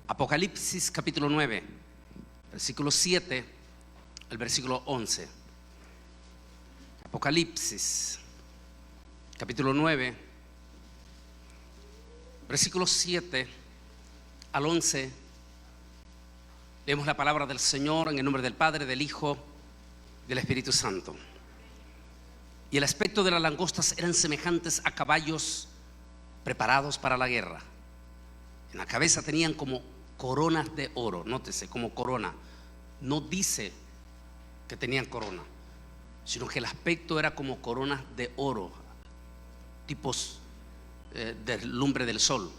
Apocalipsis capítulo 9, versículo 7 al versículo 11. Apocalipsis capítulo 9, versículo 7 al 11. Leemos la palabra del Señor en el nombre del Padre, del Hijo, del Espíritu Santo. Y el aspecto de las langostas eran semejantes a caballos preparados para la guerra. En la cabeza tenían como coronas de oro. Nótese, como corona. No dice que tenían corona, sino que el aspecto era como coronas de oro, tipos de lumbre del sol.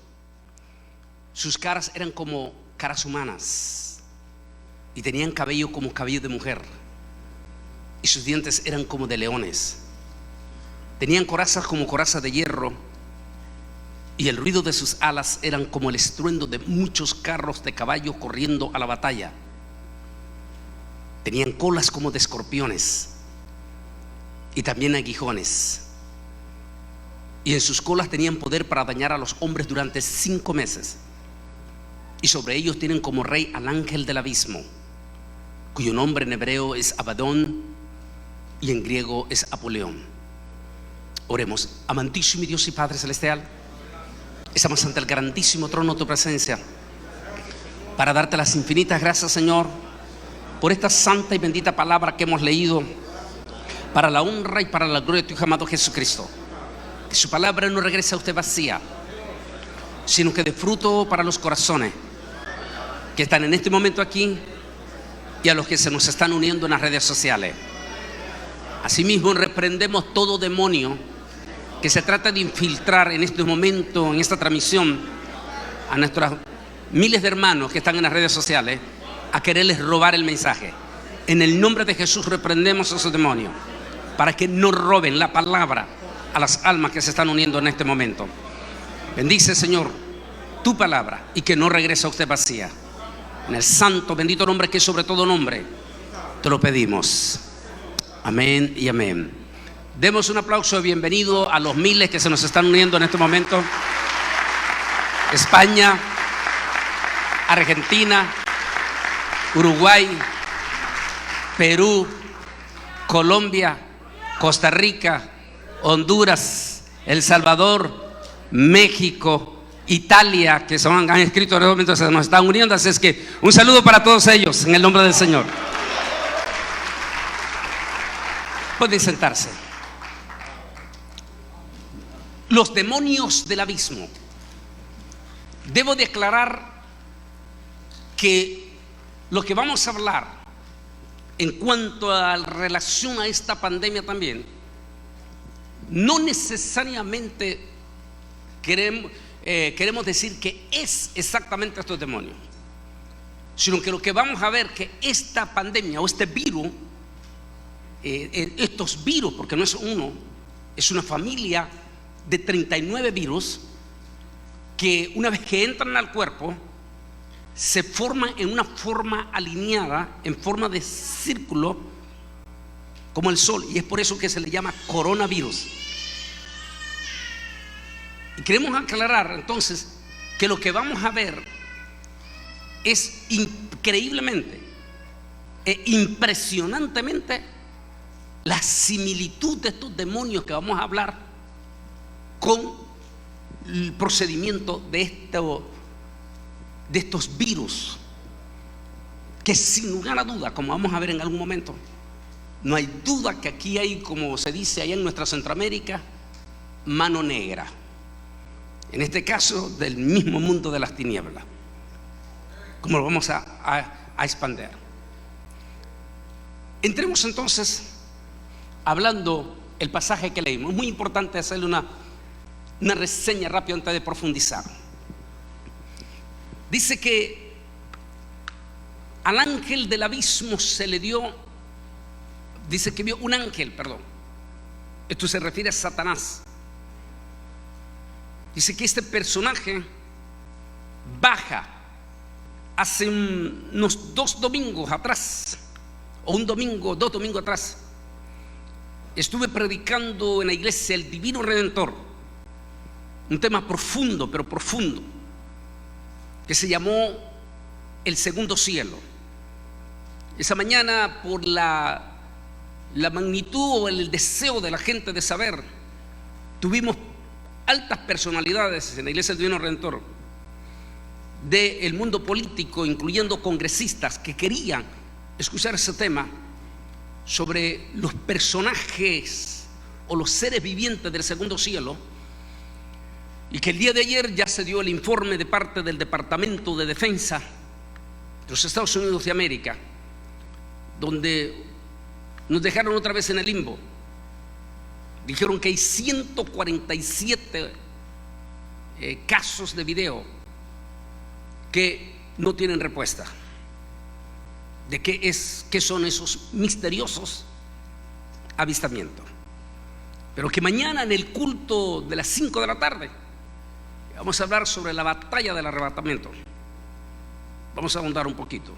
Sus caras eran como caras humanas y tenían cabello como cabello de mujer, y sus dientes eran como de leones. Tenían corazas como corazas de hierro, y el ruido de sus alas eran como el estruendo de muchos carros de caballo corriendo a la batalla. Tenían colas como de escorpiones y también aguijones, y en sus colas tenían poder para dañar a los hombres durante 5 meses. Y sobre ellos tienen como rey al ángel del abismo, cuyo nombre en hebreo es Abadón y en griego es Apoleón. Oremos. Amantísimo Dios y Padre celestial, estamos ante el grandísimo trono de tu presencia para darte las infinitas gracias, Señor, por esta santa y bendita palabra que hemos leído, para la honra y para la gloria de tu Hijo amado Jesucristo. Que su palabra no regrese a usted vacía, sino que dé fruto para los corazones que están en este momento aquí y a los que se nos están uniendo en las redes sociales. Asimismo, reprendemos todo demonio que se trata de infiltrar en este momento, en esta transmisión, a nuestros miles de hermanos que están en las redes sociales, a quererles robar el mensaje. En el nombre de Jesús reprendemos a esos demonios para que no roben la palabra a las almas que se están uniendo en este momento. Bendice, Señor, tu palabra y que no regrese a usted vacía. En el santo, bendito nombre que es sobre todo nombre, te lo pedimos. Amén y amén. Demos un aplauso de bienvenido a los miles que se nos están uniendo en este momento. España, Argentina, Uruguay, Perú, Colombia, Costa Rica, Honduras, El Salvador, México, Italia, que han escrito en este momento, se nos están uniendo. Así es que un saludo para todos ellos en el nombre del Señor. Pueden sentarse. Los demonios del abismo. Debo declarar que lo que vamos a hablar en cuanto a relación a esta pandemia también, no necesariamente queremos decir que es exactamente estos demonios, sino que lo que vamos a ver que esta pandemia o este virus, estos virus, porque no es uno, es una familia de 39 virus que una vez que entran al cuerpo se forman en una forma alineada, en forma de círculo como el sol, y es por eso que se le llama coronavirus. Y queremos aclarar entonces que lo que vamos a ver es increíblemente e impresionantemente la similitud de estos demonios que vamos a hablar con el procedimiento de estos virus, que sin lugar a duda, como vamos a ver en algún momento, no hay duda que aquí hay, como se dice allá en nuestra Centroamérica, mano negra, en este caso del mismo mundo de las tinieblas, como lo vamos a expandir. Entremos entonces hablando el pasaje que leímos. Es muy importante hacerle una reseña rápida antes de profundizar. Dice que al ángel del abismo se le dio, dice que vio un ángel, perdón, esto se refiere a Satanás. Dice que este personaje baja hace unos 2 domingos atrás, o un domingo, 2 domingos atrás. Estuve predicando en la iglesia el Divino Redentor, un tema profundo, pero profundo, que se llamó el segundo cielo. Esa mañana, por la magnitud o el deseo de la gente de saber, tuvimos altas personalidades en la Iglesia del Divino Redentor del mundo político, incluyendo congresistas que querían escuchar ese tema sobre los personajes o los seres vivientes del segundo cielo, y que el día de ayer ya se dio el informe de parte del Departamento de Defensa de los Estados Unidos de América, donde nos dejaron otra vez en el limbo. Dijeron que hay 147 casos de video que no tienen respuesta de qué son esos misteriosos avistamientos. Pero que mañana en el culto de las 5 de la tarde vamos a hablar sobre la batalla del arrebatamiento. Vamos a ahondar un poquito.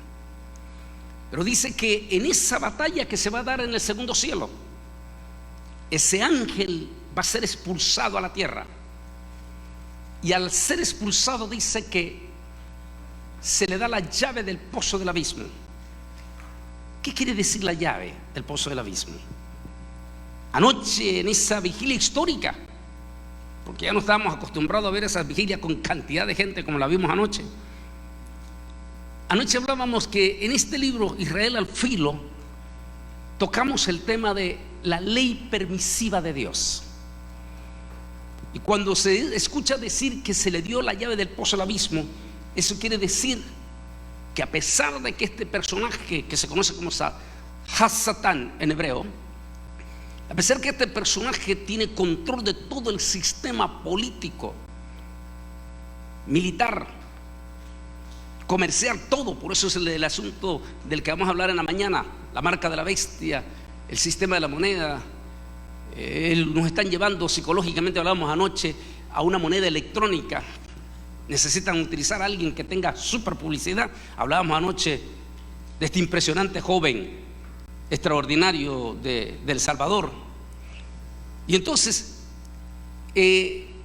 Pero dice que en esa batalla que se va a dar en el segundo cielo, ese ángel va a ser expulsado a la tierra. Y al ser expulsado, dice que se le da la llave del pozo del abismo. ¿Qué quiere decir la llave del pozo del abismo? Anoche, en esa vigilia histórica, porque ya no estábamos acostumbrados a ver esas vigilias con cantidad de gente como la vimos anoche. Anoche hablábamos que en este libro, Israel al filo, tocamos el tema de la ley permisiva de Dios. Y cuando se escucha decir que se le dio la llave del pozo al abismo, eso quiere decir que a pesar de que este personaje, que se conoce como Hasatán en hebreo, a pesar que este personaje tiene control de todo el sistema político, militar, comercial, todo, por eso es el asunto del que vamos a hablar en la mañana, la marca de la bestia, el sistema de la moneda. Nos están llevando psicológicamente, hablábamos anoche, a una moneda electrónica. Necesitan utilizar a alguien que tenga super publicidad. Hablábamos anoche de este impresionante joven extraordinario de El Salvador. Y entonces,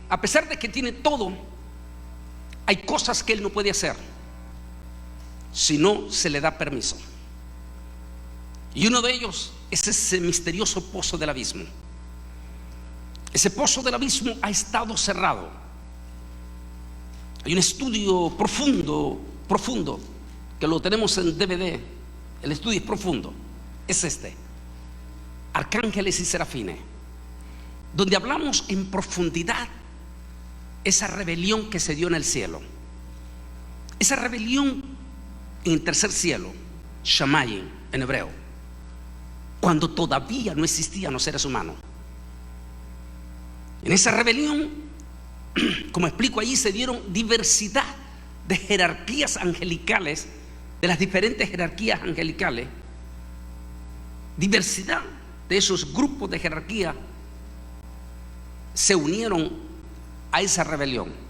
a pesar de que tiene todo, hay cosas que él no puede hacer si no se le da permiso. Y uno de ellos es ese misterioso pozo del abismo. Ese pozo del abismo ha estado cerrado. Hay un estudio profundo que lo tenemos en DVD. El estudio es profundo. Es este: Arcángeles y Serafines, donde hablamos en profundidad esa rebelión que se dio en el cielo. Esa rebelión en el tercer cielo, Shamayim en hebreo, cuando todavía no existían los seres humanos. En esa rebelión, como explico allí, se dieron diversidad de jerarquías angelicales, de las diferentes jerarquías angelicales, diversidad de esos grupos de jerarquía se unieron a esa rebelión.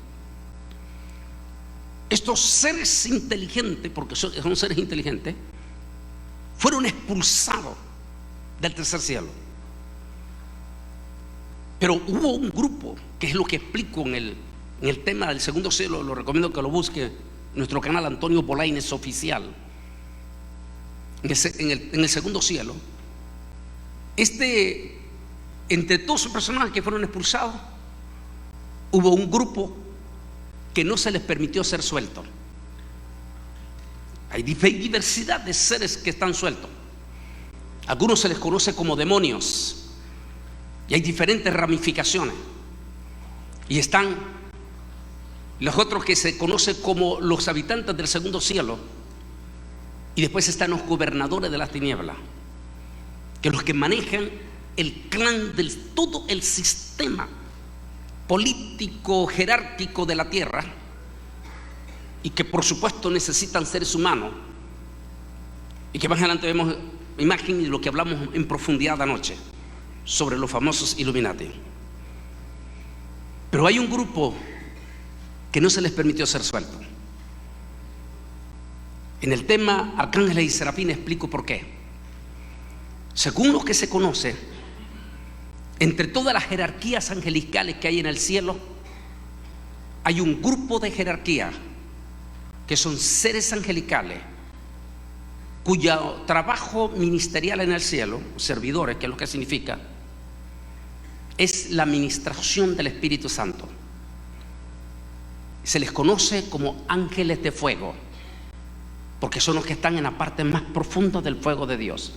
Estos seres inteligentes, porque son seres inteligentes, fueron expulsados del tercer cielo. Pero hubo un grupo, que es lo que explico en el tema del segundo cielo. Lo recomiendo que lo busque en nuestro canal Antonio Bolaines Oficial. En el segundo cielo, entre todos esos personajes que fueron expulsados, hubo un grupo que no se les permitió ser sueltos. Hay diversidad de seres que están sueltos. Algunos se les conoce como demonios, y hay diferentes ramificaciones. Y están los otros que se conocen como los habitantes del segundo cielo. Y después están los gobernadores de las tinieblas, que los que manejan el clan del todo el sistema político jerárquico de la tierra, y que por supuesto necesitan seres humanos, y que más adelante vemos imagen de lo que hablamos en profundidad anoche sobre los famosos Illuminati. Pero hay un grupo que no se les permitió ser sueltos. En el tema Arcángeles y Serafines explico por qué. Según lo que se conoce, entre todas las jerarquías angelicales que hay en el cielo, hay un grupo de jerarquía que son seres angelicales, cuyo trabajo ministerial en el cielo, servidores, que es lo que significa, es la administración del Espíritu Santo. Se les conoce como ángeles de fuego, porque son los que están en la parte más profunda del fuego de Dios.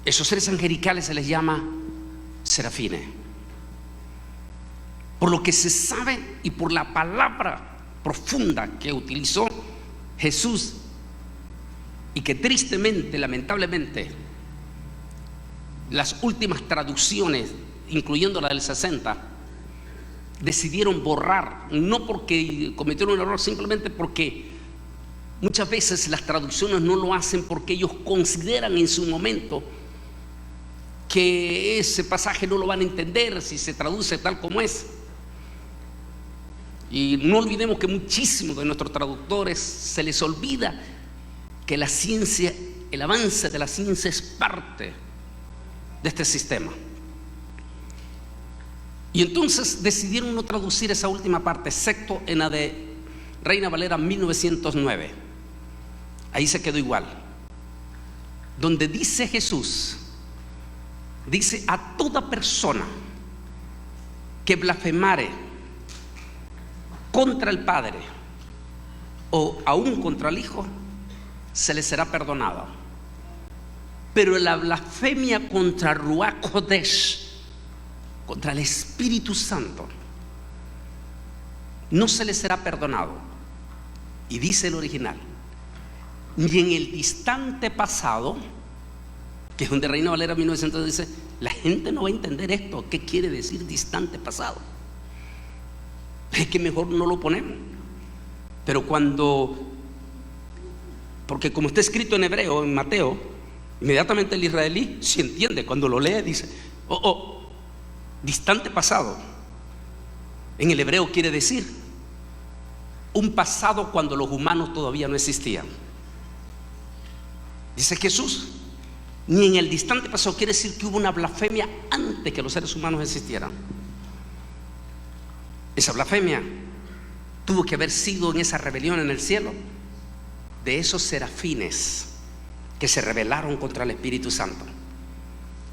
Esos seres angelicales se les llama serafines. Por lo que se sabe y por la palabra profunda que utilizó Jesús, y que tristemente, lamentablemente, las últimas traducciones, incluyendo la del 60, decidieron borrar, no porque cometieron un error, simplemente porque muchas veces las traducciones no lo hacen porque ellos consideran en su momento que ese pasaje no lo van a entender si se traduce tal como es. Y no olvidemos que muchísimos de nuestros traductores se les olvida que la ciencia, el avance de la ciencia es parte de este sistema. Y entonces decidieron no traducir esa última parte, excepto en la de Reina Valera 1909. Ahí se quedó igual. Donde dice Jesús, dice: a toda persona que blasfemare contra el Padre o aún contra el Hijo, se le será perdonado. Pero la blasfemia contra Ruach Kodesh, contra el Espíritu Santo, no se le será perdonado. Y dice el original: ni en el distante pasado, que es donde Reina Valera 1900 dice, la gente no va a entender esto. ¿Qué quiere decir distante pasado? Es que mejor no lo ponemos. Pero porque como está escrito en hebreo, en Mateo, inmediatamente el israelí se entiende. Cuando lo lee dice: distante pasado. En el hebreo quiere decir un pasado cuando los humanos todavía no existían. Dice Jesús: ni en el distante pasado. Quiere decir que hubo una blasfemia antes que los seres humanos existieran. Esa blasfemia tuvo que haber sido en esa rebelión en el cielo de esos serafines que se rebelaron contra el Espíritu Santo.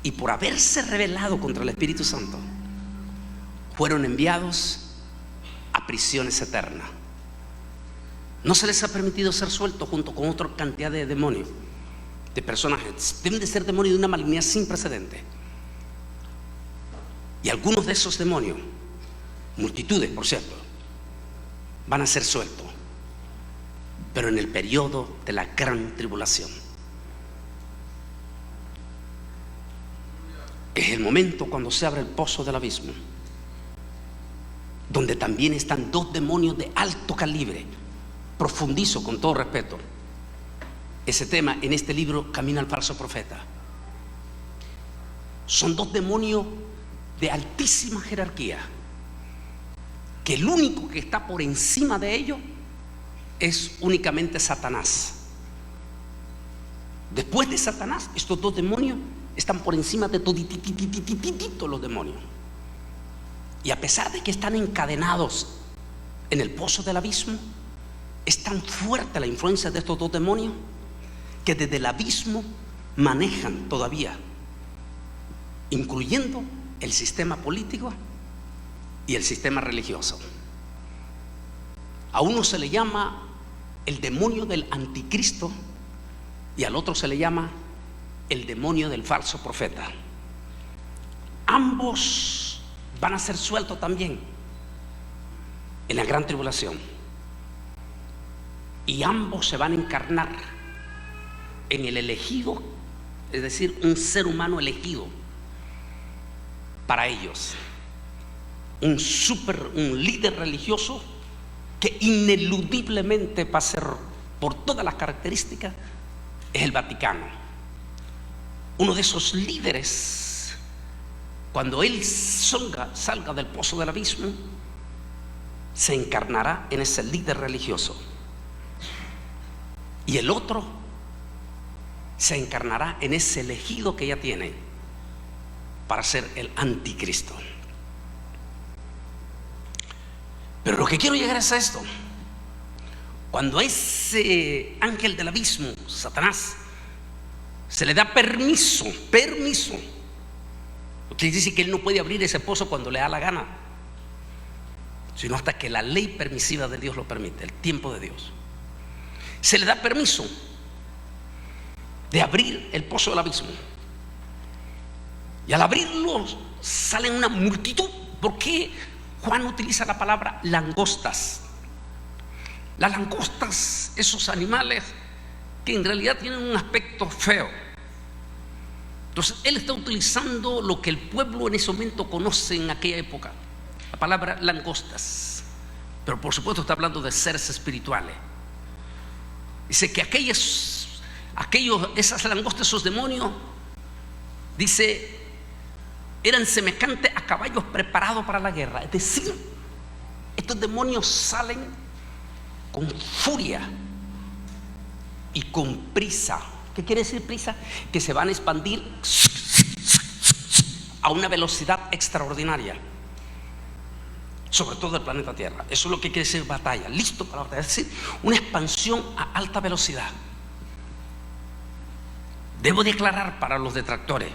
Y por haberse rebelado contra el Espíritu Santo, fueron enviados a prisiones eternas. No se les ha permitido ser sueltos junto con otra cantidad de demonios, de personajes. Deben de ser demonios de una malignidad sin precedente. Y algunos de esos demonios, multitudes por cierto, van a ser sueltos, pero en el periodo de la gran tribulación. Es el momento cuando se abre el pozo del abismo, donde también están dos demonios de alto calibre. Profundizo con todo respeto ese tema en este libro, Camino al Falso Profeta. Son dos demonios de altísima jerarquía, que el único que está por encima de ellos es únicamente Satanás. Después de Satanás, estos dos demonios están por encima de todos los demonios. Y a pesar de que están encadenados en el pozo del abismo, es tan fuerte la influencia de estos dos demonios que desde el abismo manejan todavía, incluyendo el sistema político y el sistema religioso. A uno se le llama el demonio del anticristo y al otro se le llama el demonio del falso profeta. Ambos van a ser sueltos también en la gran tribulación, y ambos se van a encarnar en el elegido, es decir, un ser humano elegido para ellos, un líder religioso que ineludiblemente va a ser, por todas las características, es el Vaticano. Uno de esos líderes, cuando él salga del pozo del abismo, se encarnará en ese líder religioso, y el otro se encarnará en ese elegido que ya tiene para ser el anticristo. Pero lo que quiero llegar es a esto. Cuando a ese ángel del abismo, Satanás, se le da permiso, lo que dice que él no puede abrir ese pozo cuando le da la gana, sino hasta que la ley permisiva de Dios lo permite, el tiempo de Dios. Se le da permiso de abrir el pozo del abismo. Y al abrirlo salen una multitud. ¿Por qué Juan utiliza la palabra langostas? Las langostas, esos animales que en realidad tienen un aspecto feo. Entonces él está utilizando lo que el pueblo en ese momento conoce en aquella época, la palabra langostas. Pero por supuesto está hablando de seres espirituales. Dice que esas langostas, esos demonios, dice, eran semejantes a caballos preparados para la guerra. Es decir, estos demonios salen con furia y con prisa. ¿Qué quiere decir prisa? Que se van a expandir a una velocidad extraordinaria sobre todo el planeta Tierra. Eso es lo que quiere decir batalla, listo para la batalla, es decir, una expansión a alta velocidad. Debo de aclarar para los detractores,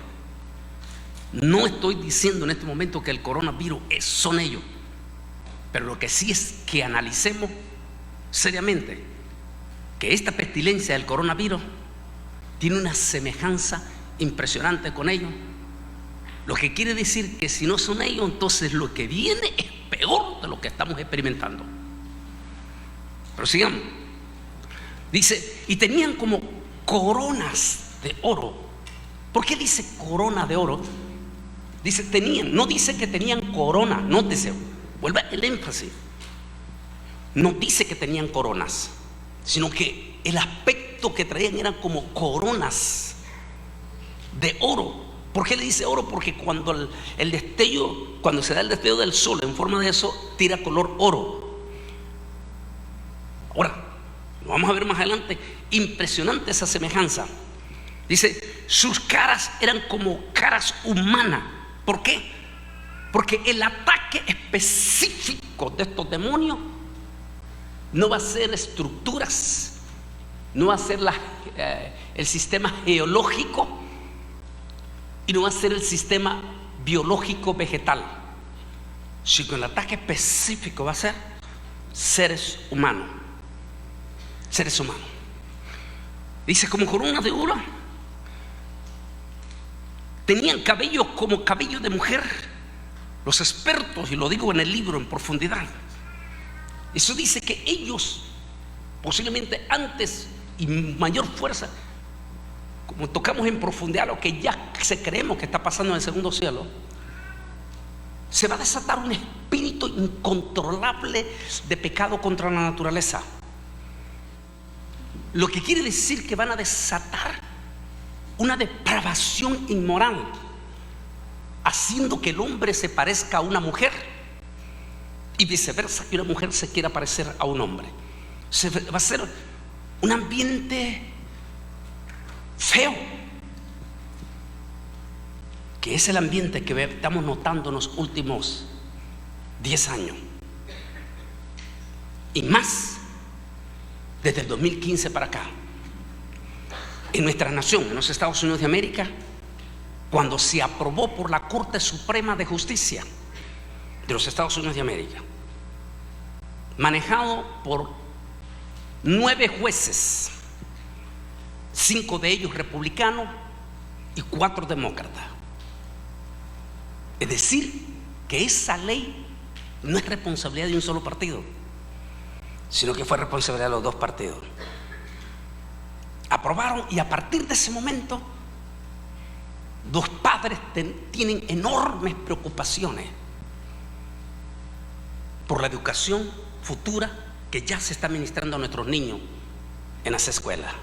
no estoy diciendo en este momento que el coronavirus son ellos, pero lo que sí es que analicemos seriamente que esta pestilencia del coronavirus tiene una semejanza impresionante con ellos, lo que quiere decir que si no son ellos, entonces lo que viene es peor de lo que estamos experimentando. Pero sigamos. Dice, y tenían como coronas de oro. ¿Por qué dice corona de oro? Dice tenían, no dice que tenían corona. Nótese, vuelve el énfasis. No dice que tenían coronas, sino que el aspecto que traían eran como coronas de oro. ¿Por qué le dice oro? Porque cuando el destello, cuando se da el destello del sol en forma de eso, tira color oro. Ahora, lo vamos a ver más adelante. Impresionante esa semejanza. Dice, sus caras eran como caras humanas. ¿Por qué? Porque el ataque específico de estos demonios no va a ser estructuras, no va a ser el sistema geológico, y no va a ser el sistema biológico vegetal, sino el ataque específico va a ser seres humanos. Seres humanos. Dice, como coronas de oro. Tenían cabellos como cabello de mujer. Los expertos, y lo digo en el libro en profundidad, eso dice que ellos posiblemente antes y mayor fuerza, como tocamos en profundidad lo que ya creemos que está pasando en el segundo cielo, se va a desatar un espíritu incontrolable de pecado contra la naturaleza. Lo que quiere decir que van a desatar una depravación inmoral, haciendo que el hombre se parezca a una mujer y viceversa, que una mujer se quiera parecer a un hombre. Va a ser un ambiente feo, que es el ambiente que estamos notando en los últimos 10 años y más desde el 2015 para acá. En nuestra nación, en los Estados Unidos de América, cuando se aprobó por la Corte Suprema de Justicia de los Estados Unidos de América, manejado por 9 jueces, 5 de ellos republicanos y 4 demócratas. Es decir, que esa ley no es responsabilidad de un solo partido, sino que fue responsabilidad de los 2 partidos. Aprobaron, y a partir de ese momento los padres tienen enormes preocupaciones por la educación futura que ya se está ministrando a nuestros niños en las escuelas.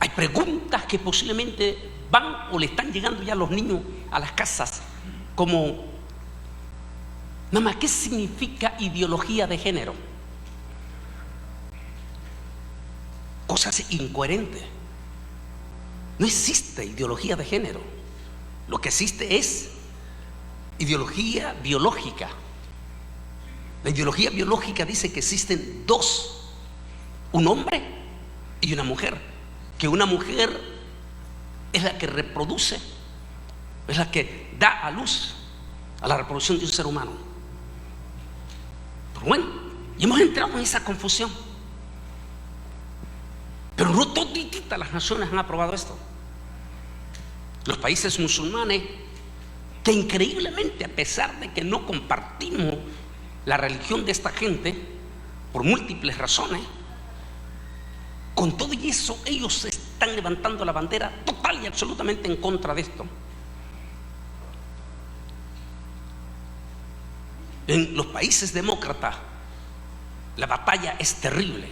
Hay preguntas que posiblemente van o le están llegando ya a los niños a las casas, como: mamá, ¿qué significa ideología de género? Cosas incoherentes. No existe ideología de género. Lo que existe es ideología biológica. La ideología biológica dice que existen dos, un hombre y una mujer, que una mujer es la que reproduce, es la que da a luz a la reproducción de un ser humano. Pero bueno, y hemos entrado en esa confusión. Pero no todititas las naciones han aprobado esto. Los países musulmanes, que increíblemente, a pesar de que no compartimos la religión de esta gente por múltiples razones, con todo y eso ellos están levantando la bandera total y absolutamente en contra de esto. En los países demócratas la batalla es terrible.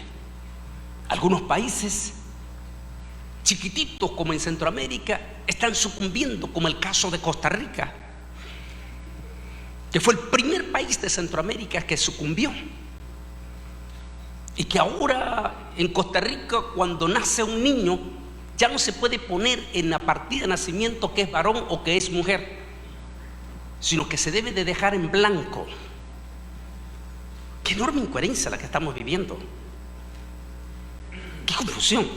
Algunos países chiquititos como en Centroamérica están sucumbiendo, como el caso de Costa Rica, que fue el primer país de Centroamérica que sucumbió, y que ahora en Costa Rica, cuando nace un niño, ya no se puede poner en la partida de nacimiento que es varón o que es mujer, sino que se debe de dejar en blanco. Qué enorme incoherencia la que estamos viviendo. Qué confusión.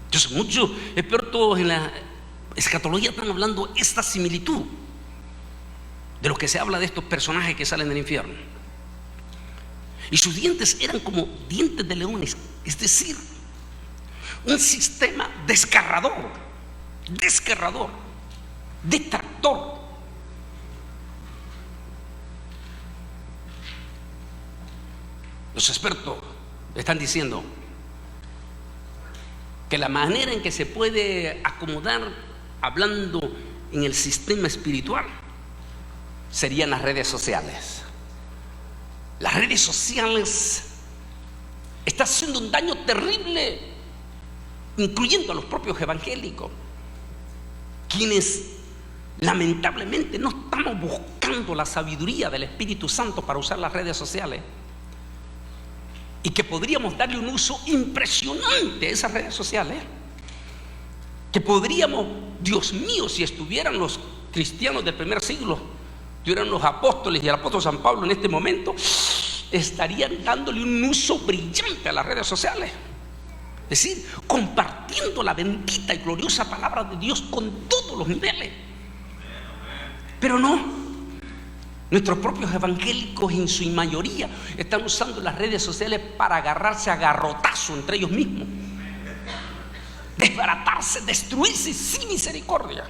Entonces muchos expertos en la escatología están hablando esta similitud de lo que se habla de estos personajes que salen del infierno. Y sus dientes eran como dientes de leones, es decir, un sistema desgarrador, detractor. Los expertos están diciendo que la manera en que se puede acomodar, hablando en el sistema espiritual, serían las redes sociales. Las redes sociales están haciendo un daño terrible, incluyendo a los propios evangélicos, quienes lamentablemente no estamos buscando la sabiduría del Espíritu Santo para usar las redes sociales, y que podríamos darle un uso impresionante a esas redes sociales, que podríamos, Dios mío, si estuvieran los cristianos del primer siglo, estuvieran los apóstoles y el apóstol San Pablo en este momento, estarían dándole un uso brillante a las redes sociales, es decir, compartiendo la bendita y gloriosa palabra de Dios con todos los niveles. Pero no, nuestros propios evangélicos en su mayoría están usando las redes sociales para agarrarse a garrotazo entre ellos mismos, desbaratarse, destruirse sin misericordia.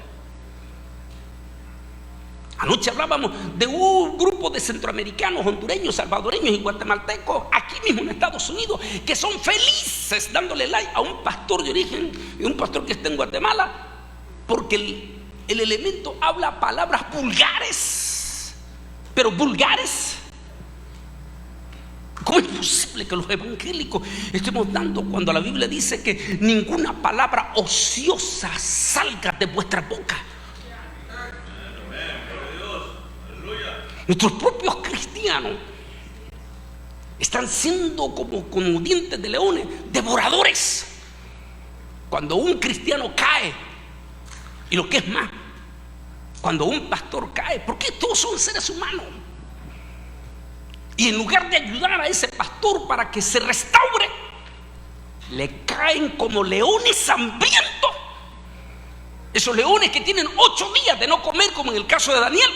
Anoche hablábamos de un grupo de centroamericanos, hondureños, salvadoreños y guatemaltecos aquí mismo en Estados Unidos, que son felices dándole like a un pastor de origen, un pastor que está en Guatemala, porque el elemento habla palabras vulgares, pero vulgares. ¿Cómo es posible que los evangélicos estemos dando cuando la Biblia dice que ninguna palabra ociosa salga de vuestra boca? Nuestros propios cristianos están siendo como dientes de leones, devoradores. Cuando un cristiano cae, y lo que es más, cuando un pastor cae, porque todos son seres humanos, y en lugar de ayudar a ese pastor para que se restaure, le caen como leones hambrientos. Esos leones que tienen 8 días de no comer, como en el caso de Daniel.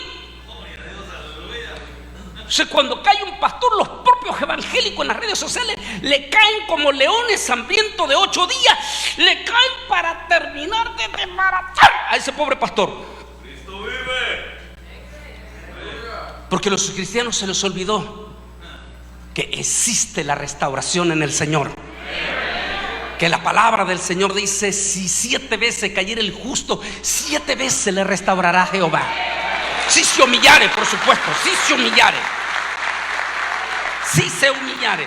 O sea, cuando cae un pastor, los propios evangélicos en las redes sociales le caen como leones hambrientos de 8 días, le caen para terminar de desbaratar a ese pobre pastor. Cristo vive. Porque a los cristianos se les olvidó que existe la restauración en el Señor. Que la palabra del Señor dice: si 7 veces cayera el justo, 7 veces le restaurará Jehová. Si se humillare, por supuesto, si se humillare. Si se humillare.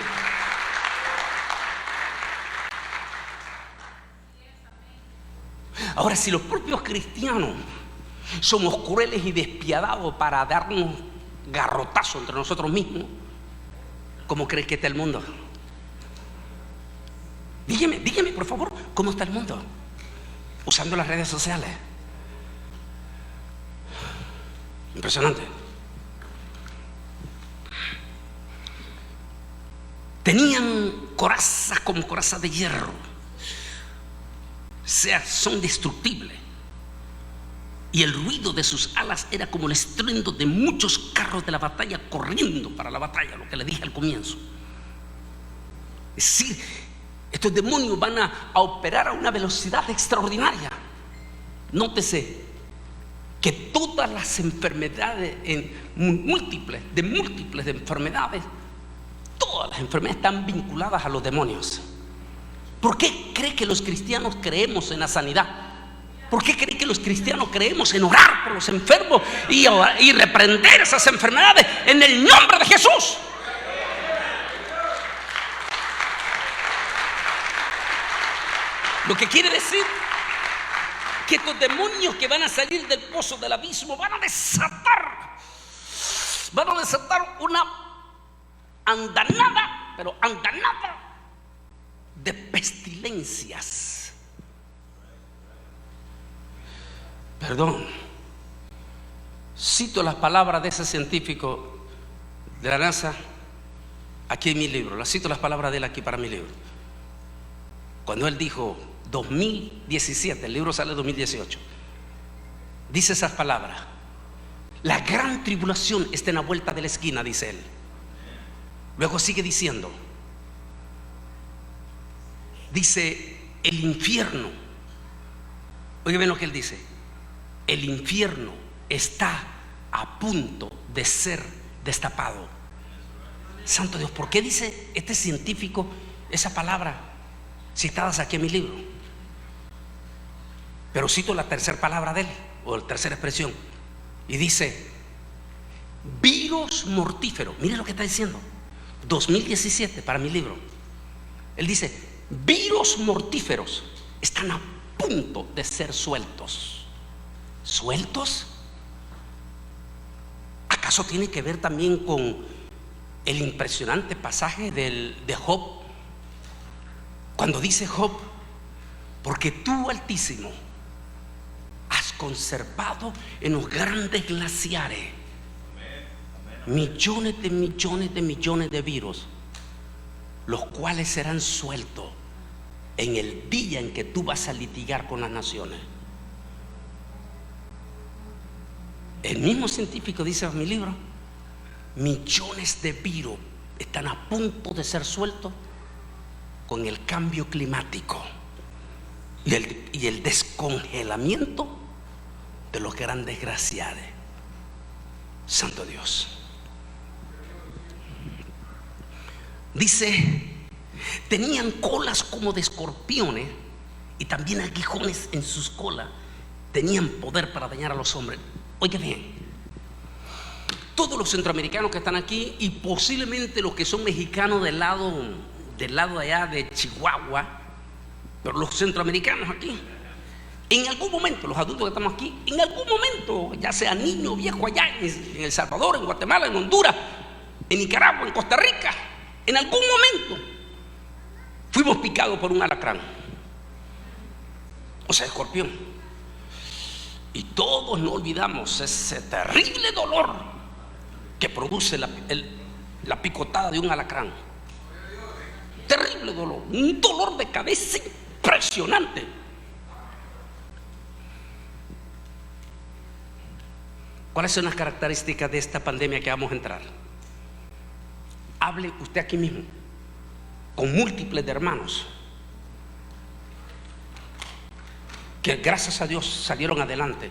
Ahora, si los propios cristianos somos crueles y despiadados para darnos garrotazo entre nosotros mismos, ¿cómo crees que está el mundo? Dígame por favor, ¿cómo está el mundo? Usando las redes sociales. Impresionante. Tenían corazas como corazas de hierro. O sea, son destructibles. Y el ruido de sus alas era como el estruendo de muchos carros de la batalla corriendo para la batalla, lo que le dije al comienzo. Es decir, estos demonios van a operar a una velocidad extraordinaria. Nótese que todas las enfermedades, múltiples de enfermedades, todas las enfermedades están vinculadas a los demonios. ¿Por qué cree que los cristianos creemos en la sanidad? ¿Por qué cree que los cristianos creemos en orar por los enfermos y reprender esas enfermedades en el nombre de Jesús? Lo que quiere decir que estos demonios que van a salir del pozo del abismo van a desatar una andanada, pero andanada de pestilencias. Perdón, cito las palabras de ese científico de la NASA aquí en mi libro. Las cito las palabras de él aquí para mi libro. Cuando él dijo 2017, el libro sale en 2018, dice esas palabras: la gran tribulación está en la vuelta de la esquina, dice él. Luego sigue diciendo, dice el infierno. Oigan bien lo que él dice: el infierno está a punto de ser destapado. Santo Dios, ¿por qué dice este científico esa palabra citadas aquí en mi libro? Pero cito la tercera palabra de él, o la tercera expresión, y dice virus mortífero. Mire lo que está diciendo, 2017 para mi libro. Él dice: virus mortíferos están a punto de ser sueltos. ¿Sueltos? ¿Acaso tiene que ver también con el impresionante pasaje de Job? Cuando dice Job: porque tú, Altísimo, has conservado en los grandes glaciares millones de virus, los cuales serán sueltos en el día en que tú vas a litigar con las naciones. El mismo científico dice en mi libro: millones de virus están a punto de ser sueltos con el cambio climático y el descongelamiento de los grandes glaciares. Santo Dios. Dice: tenían colas como de escorpiones y también aguijones en sus colas. Tenían poder para dañar a los hombres. Oiga bien, todos los centroamericanos que están aquí y posiblemente los que son mexicanos del lado allá de Chihuahua, pero los centroamericanos aquí, en algún momento, los adultos que estamos aquí, en algún momento, ya sea niño o viejo allá en El Salvador, en Guatemala, en Honduras, en Nicaragua, en Costa Rica, en algún momento fuimos picados por un alacrán, o sea, escorpión. Y todos no olvidamos ese terrible dolor que produce la picotada de un alacrán. Terrible dolor, un dolor de cabeza impresionante. ¿Cuáles son las características de esta pandemia que vamos a entrar? Hable usted aquí mismo con múltiples de hermanos que gracias a Dios salieron adelante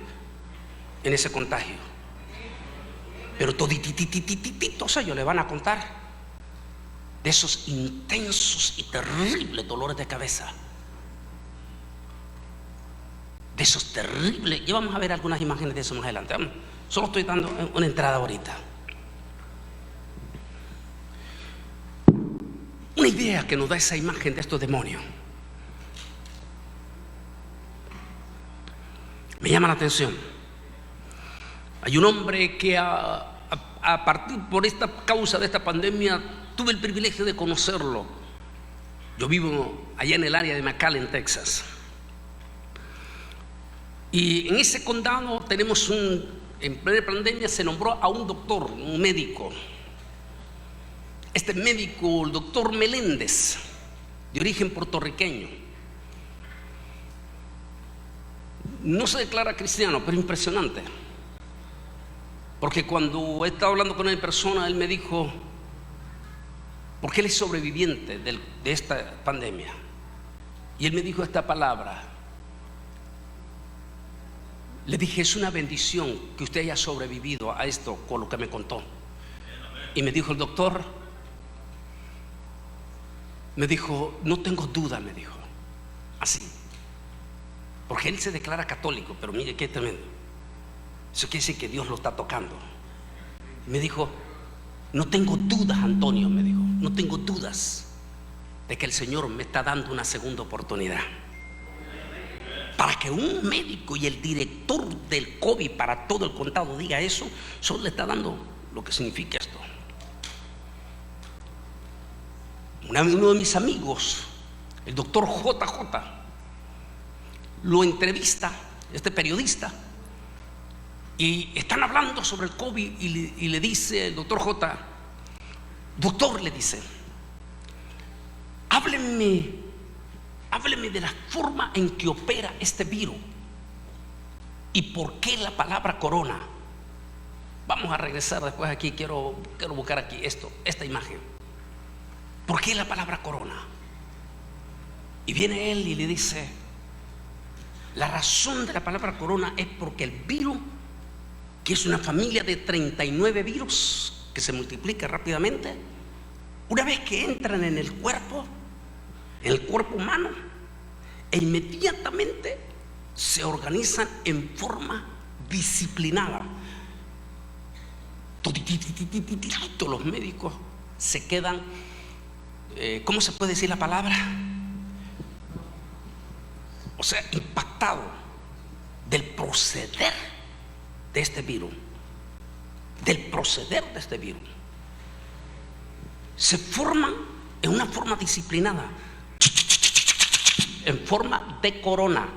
en ese contagio, pero toditititititos ellos le van a contar de esos intensos y terribles dolores de cabeza, de esos terribles. Ya vamos a ver algunas imágenes de eso más adelante. Vamos, solo estoy dando una entrada ahorita, una idea que nos da esa imagen de estos demonios. Me llama la atención. Hay un hombre que a partir por esta causa de esta pandemia tuve el privilegio de conocerlo. Yo vivo allá en el área de McAllen, Texas, y en ese condado tenemos en plena pandemia se nombró a un doctor, un médico, Este médico, el doctor Meléndez, de origen puertorriqueño, no se declara cristiano, pero impresionante. Porque cuando he estado hablando con él en persona, él me dijo, porque él es sobreviviente de esta pandemia, y él me dijo esta palabra. Le dije, es una bendición que usted haya sobrevivido a esto con lo que me contó. Y me dijo el doctor, me dijo, no tengo duda, me dijo, así, porque él se declara católico, pero mire qué tremendo. Eso quiere decir que Dios lo está tocando. Me dijo, no tengo dudas, Antonio, me dijo, no tengo dudas de que el Señor me está dando una segunda oportunidad. Para que un médico y el director del COVID para todo el condado diga eso, solo le está dando lo que significa esto. Uno de mis amigos, el doctor JJ, lo entrevista, este periodista, y están hablando sobre el COVID y le dice el doctor J, doctor, le dice, hábleme de la forma en que opera este virus y por qué la palabra corona. Vamos a regresar después aquí, quiero buscar aquí esta imagen. ¿Por qué la palabra corona? Y viene él y le dice, la razón de la palabra corona es porque el virus, que es una familia de 39 virus que se multiplica rápidamente, una vez que entran en el cuerpo humano, e inmediatamente se organizan en forma disciplinada. Todos los médicos se quedan, ¿cómo se puede decir la palabra? O sea, impactado del proceder de este virus, se forman en una forma disciplinada, en forma de corona,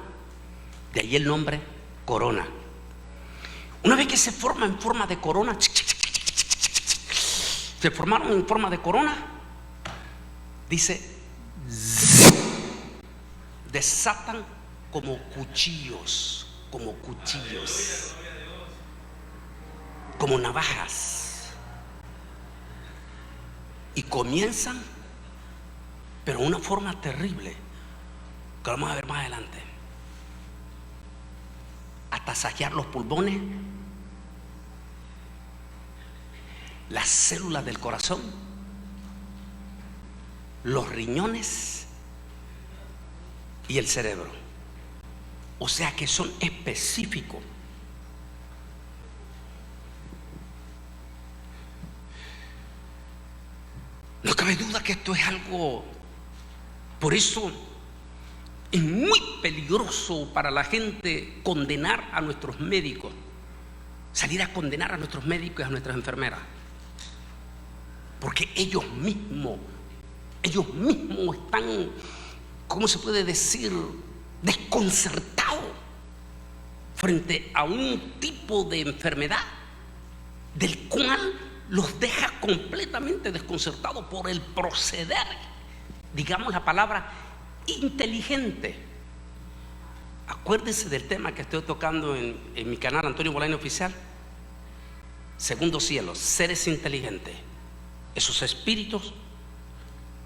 de ahí el nombre corona. Una vez que se forma en forma de corona, se formaron en forma de corona, dice, desatan como cuchillos, como navajas, y comienzan, pero de una forma terrible, que vamos a ver más adelante, a tasajear los pulmones, las células del corazón, los riñones y el cerebro. O sea que son específicos. No cabe duda que esto es algo, por eso es muy peligroso para la gente condenar a nuestros médicos, salir a condenar a nuestros médicos y a nuestras enfermeras, porque ellos mismos están, ¿cómo se puede decir?, desconcertados frente a un tipo de enfermedad del cual los deja completamente desconcertados por el proceder, digamos la palabra, inteligente. Acuérdense del tema que estoy tocando en mi canal Antonio Bolaño Oficial, Segundo Cielo, seres inteligentes. Esos espíritus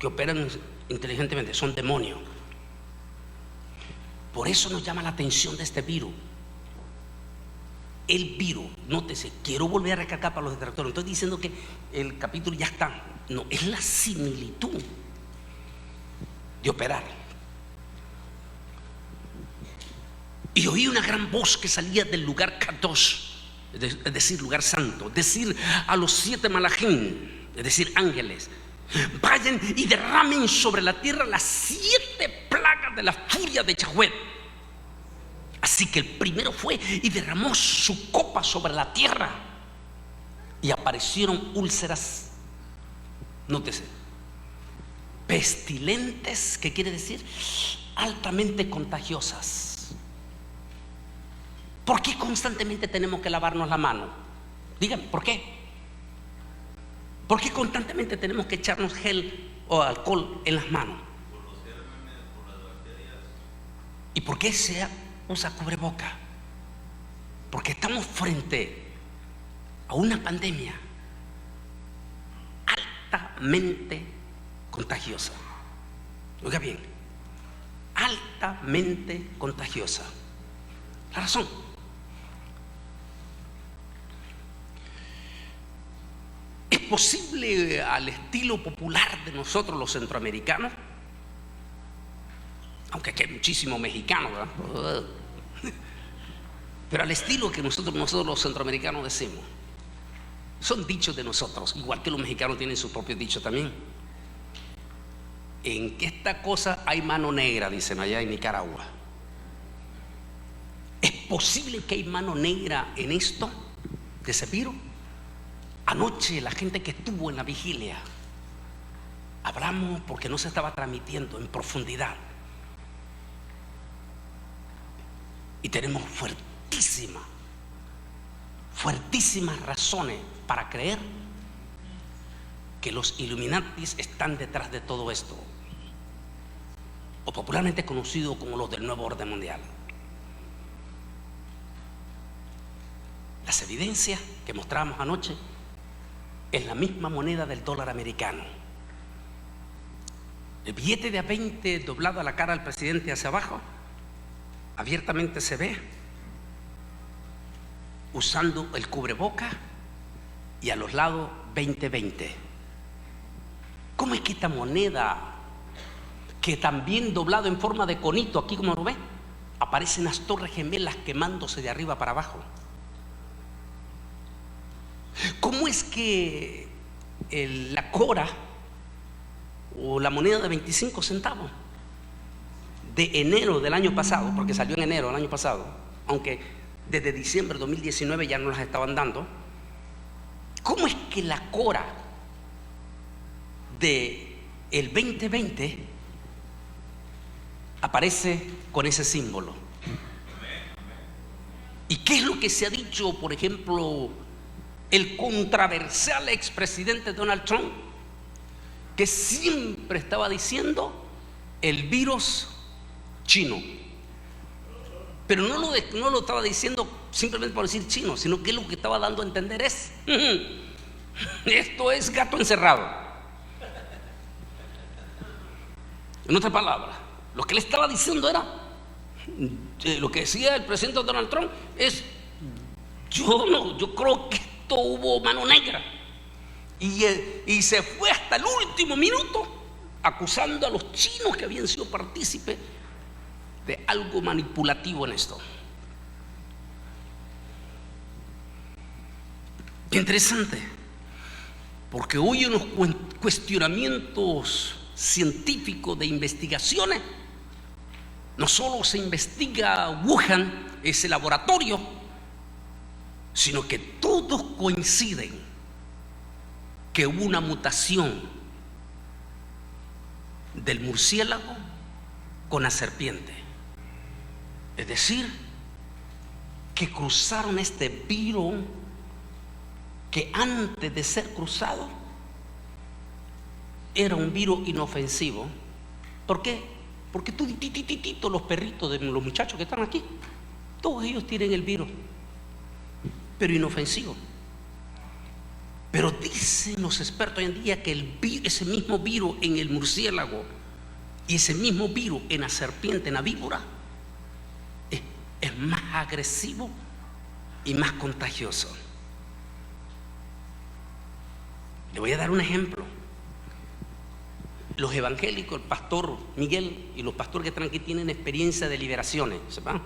que operan inteligentemente son demonios. Por eso nos llama la atención de este virus. El virus, nótese, quiero volver a recalcar para los detractores, no estoy diciendo que el capítulo ya está, no, es la similitud de operar. Y oí una gran voz que salía del lugar Kadosh, es decir, lugar santo, decir a los 7 malachim, es decir, ángeles, vayan y derramen sobre la tierra las 7 plagas de la furia de Yahweh. Así que el primero fue y derramó su copa sobre la tierra y aparecieron úlceras, nótese, pestilentes, ¿qué quiere decir? Altamente contagiosas. ¿Por qué constantemente tenemos que lavarnos la mano? Díganme, ¿por qué? ¿Por qué constantemente tenemos que echarnos gel o alcohol en las manos? ¿Y por qué se usa cubreboca? Porque estamos frente a una pandemia altamente contagiosa. Oiga bien, altamente contagiosa. La razón: ¿es posible al estilo popular de nosotros los centroamericanos? Aunque aquí hay muchísimos mexicanos, ¿verdad? Pero al estilo que nosotros los centroamericanos decimos. Son dichos de nosotros, igual que los mexicanos tienen sus propios dichos también. En que esta cosa hay mano negra, dicen allá en Nicaragua. ¿Es posible que hay mano negra en esto de ese virus? Anoche la gente que estuvo en la vigilia, hablamos porque no se estaba transmitiendo en profundidad. Y tenemos fuertísimas razones para creer que los Illuminatis están detrás de todo esto, o popularmente conocidos como los del nuevo orden mundial. Las evidencias que mostrábamos anoche es la misma moneda del dólar americano. El billete de A20 doblado a la cara del presidente hacia abajo, abiertamente se ve usando el cubreboca y a los lados 2020. ¿Cómo es que esta moneda, que también doblado en forma de conito, aquí como lo ve, aparecen las torres gemelas quemándose de arriba para abajo? ¿Cómo es que la cora o la moneda de 25 centavos de enero del año pasado, porque salió en enero del año pasado, aunque desde diciembre de 2019 ya no las estaban dando, cómo es que la cora de el 2020 aparece con ese símbolo? ¿Y qué es lo que se ha dicho, por ejemplo, el controversial expresidente Donald Trump, que siempre estaba diciendo el virus chino? Pero no lo estaba diciendo simplemente por decir chino, sino que lo que estaba dando a entender es esto es gato encerrado. En otras palabras, lo que le estaba diciendo era lo que decía el presidente Donald Trump es: yo creo que esto hubo mano negra, y se fue hasta el último minuto acusando a los chinos que habían sido partícipes de algo manipulativo en esto. Qué interesante, porque hoy en los cuestionamientos científicos de investigaciones, no solo se investiga Wuhan, ese laboratorio, sino que todos coinciden que hubo una mutación del murciélago con la serpiente. Es decir, que cruzaron este virus que antes de ser cruzado era un virus inofensivo. ¿Por qué? Porque todos los perritos de los muchachos que están aquí, todos ellos tienen el virus, pero inofensivo. Pero dicen los expertos hoy en día que ese mismo virus en el murciélago y ese mismo virus en la serpiente, en la víbora, es más agresivo y más contagioso. Le voy a dar un ejemplo. Los evangélicos, el pastor Miguel y los pastores que están aquí tienen experiencia de liberaciones, ¿sepan?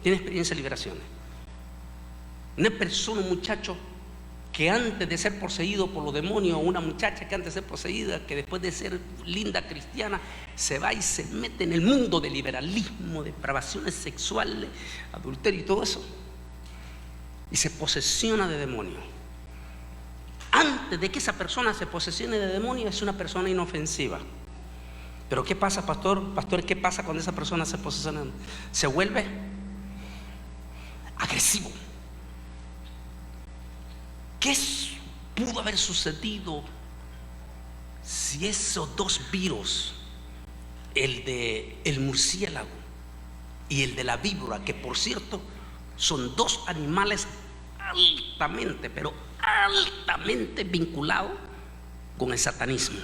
Tienen experiencia de liberaciones. Una persona, un muchacho que antes de ser poseído por los demonios, una muchacha que antes de ser poseída, que después de ser linda cristiana, se va y se mete en el mundo del liberalismo, depravaciones sexuales, adulterio y todo eso, y se posesiona de demonios. Antes de que esa persona se posesione de demonios, es una persona inofensiva. Pero ¿qué pasa, pastor? Pastor, ¿qué pasa cuando esa persona se posesiona? Se vuelve agresivo. ¿Qué pudo haber sucedido si esos dos virus, el de el murciélago y el de la víbora, que por cierto son dos animales altamente, pero altamente vinculados con el satanismo,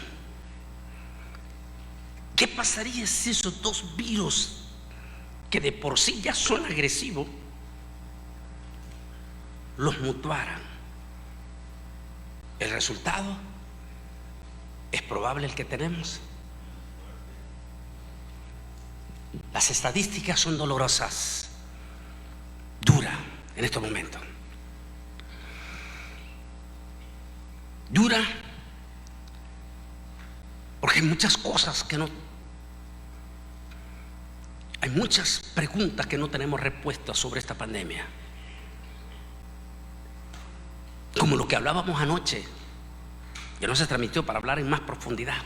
¿qué pasaría si esos dos virus, que de por sí ya son agresivos, los mutuaran? El resultado es probable el que tenemos. Las estadísticas son dolorosas, duras en estos momentos. Dura porque hay muchas cosas que no, hay muchas preguntas que no tenemos respuestas sobre esta pandemia. Como lo que hablábamos anoche, que no se transmitió para hablar en más profundidad.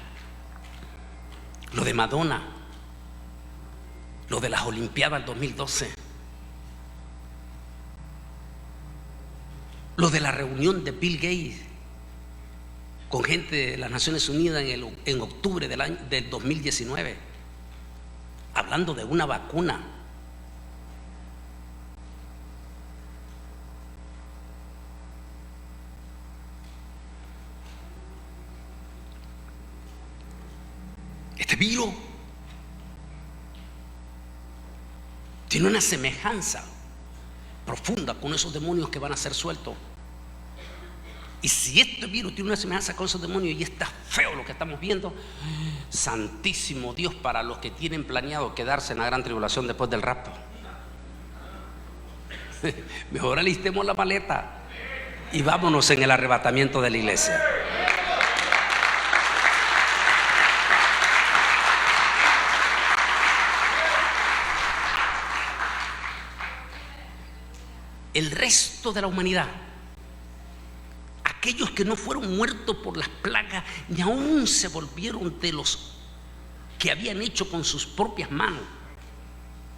Lo de Madonna, lo de las Olimpiadas del 2012, lo de la reunión de Bill Gates con gente de las Naciones Unidas en octubre del 2019, hablando de una vacuna. Este virus tiene una semejanza profunda con esos demonios que van a ser sueltos. Y si este virus tiene una semejanza con esos demonios y está feo lo que estamos viendo, santísimo Dios, para los que tienen planeado quedarse en la gran tribulación después del rapto, mejor alistemos la maleta y vámonos en el arrebatamiento de la iglesia. El resto de la humanidad, aquellos que no fueron muertos por las plagas, ni aún se volvieron de los que habían hecho con sus propias manos,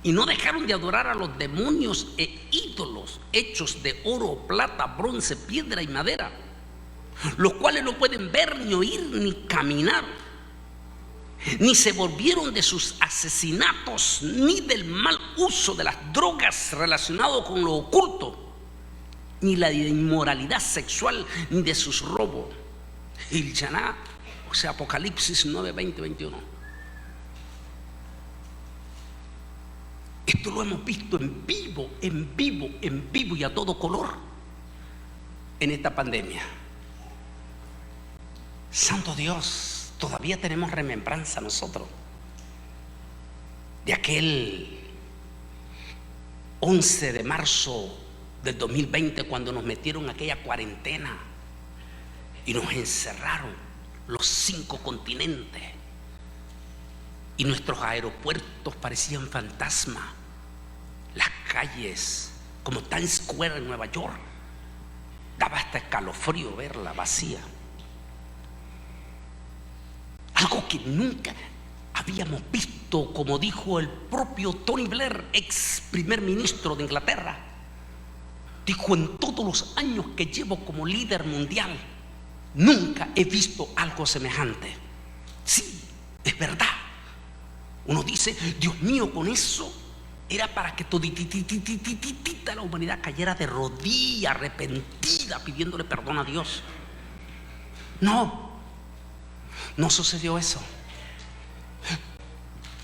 y no dejaron de adorar a los demonios e ídolos hechos de oro, plata, bronce, piedra y madera, los cuales no pueden ver, ni oír, ni caminar, ni se volvieron de sus asesinatos, ni del mal uso de las drogas relacionado con lo oculto, ni la inmoralidad sexual, ni de sus robos. El Yaná, o sea, Apocalipsis 9, 20, 21. Esto lo hemos visto en vivo y a todo color en esta pandemia. Santo Dios, todavía tenemos remembranza nosotros de aquel 11 de marzo del 2020, cuando nos metieron aquella cuarentena y nos encerraron los 5 continentes y nuestros aeropuertos parecían fantasmas, las calles como Times Square en Nueva York, daba hasta escalofrío verla vacía. Algo que nunca habíamos visto, como dijo el propio Tony Blair, ex primer ministro de Inglaterra. Dijo: en todos los años que llevo como líder mundial, nunca he visto algo semejante. Sí, es verdad. Uno dice: Dios mío, con eso era para que todititititita la humanidad cayera de rodillas, arrepentida, pidiéndole perdón a Dios. No sucedió eso.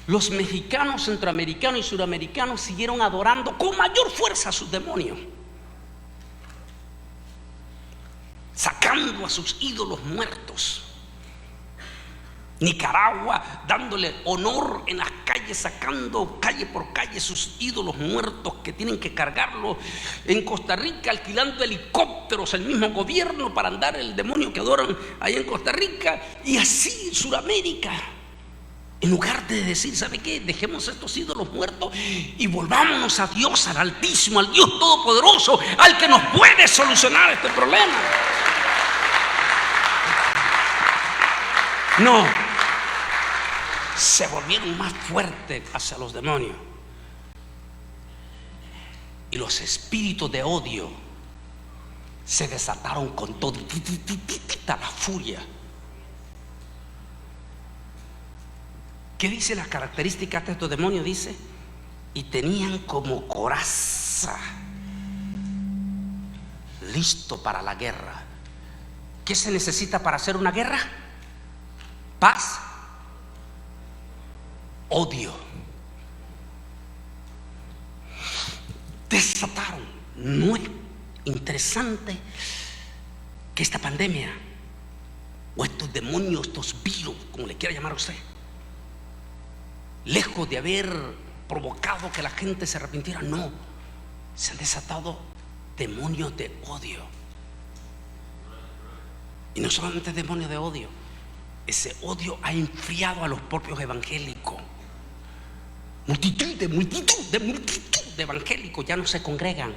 Los mexicanos, centroamericanos y suramericanos siguieron adorando con mayor fuerza a sus demonios, sacando a sus ídolos muertos. Nicaragua dándole honor en las calles, sacando calle por calle sus ídolos muertos que tienen que cargarlos. En Costa Rica alquilando helicópteros el mismo gobierno para andar el demonio que adoran allá en Costa Rica. Y así en Sudamérica, en lugar de decir: ¿sabe qué? Dejemos estos ídolos muertos y volvámonos a Dios, al Altísimo, al Dios Todopoderoso, al que nos puede solucionar este problema. No, se volvieron más fuertes hacia los demonios, y los espíritus de odio se desataron con toda la furia. ¿Qué dice las características de estos demonios? Dice, y tenían como coraza, listo para la guerra. ¿Qué se necesita para hacer una guerra? Paz, odio. Desataron. ¿No es interesante que esta pandemia, o estos demonios, estos virus, como le quiera llamar a usted, lejos de haber provocado que la gente se arrepintiera, no, se han desatado demonios de odio? Y no solamente demonios de odio, ese odio ha enfriado a los propios evangélicos. Multitud de evangélicos ya no se congregan.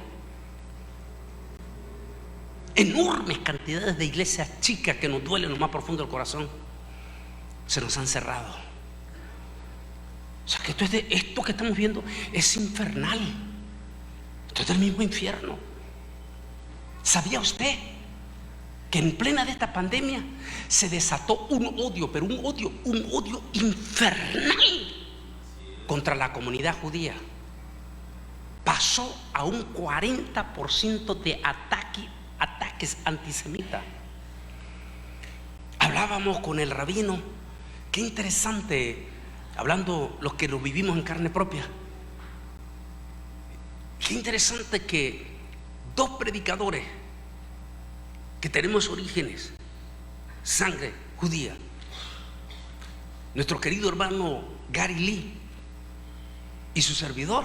Enormes cantidades de iglesias chicas que nos duelen en lo más profundo del corazón se nos han cerrado. O sea que esto que estamos viendo es infernal. Esto es del mismo infierno. ¿Sabía usted que en plena de esta pandemia se desató un odio, pero un odio infernal contra la comunidad judía? Pasó a un 40% de ataques antisemitas. Hablábamos con el rabino, qué interesante, hablando los que lo vivimos en carne propia, qué interesante que dos predicadores que tenemos orígenes, sangre judía, nuestro querido hermano Gary Lee y su servidor,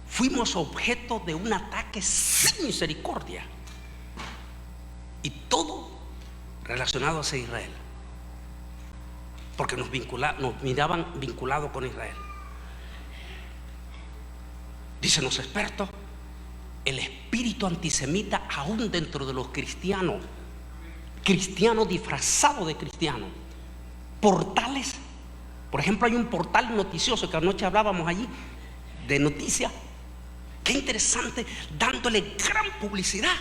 fuimos objeto de un ataque sin misericordia, y todo relacionado hacia Israel, porque nos miraban vinculados con Israel. Dicen los expertos, el espíritu antisemita aún dentro de los cristianos disfrazados de cristianos, portales. Por ejemplo, hay un portal noticioso que anoche hablábamos allí de noticias. Qué interesante, dándole gran publicidad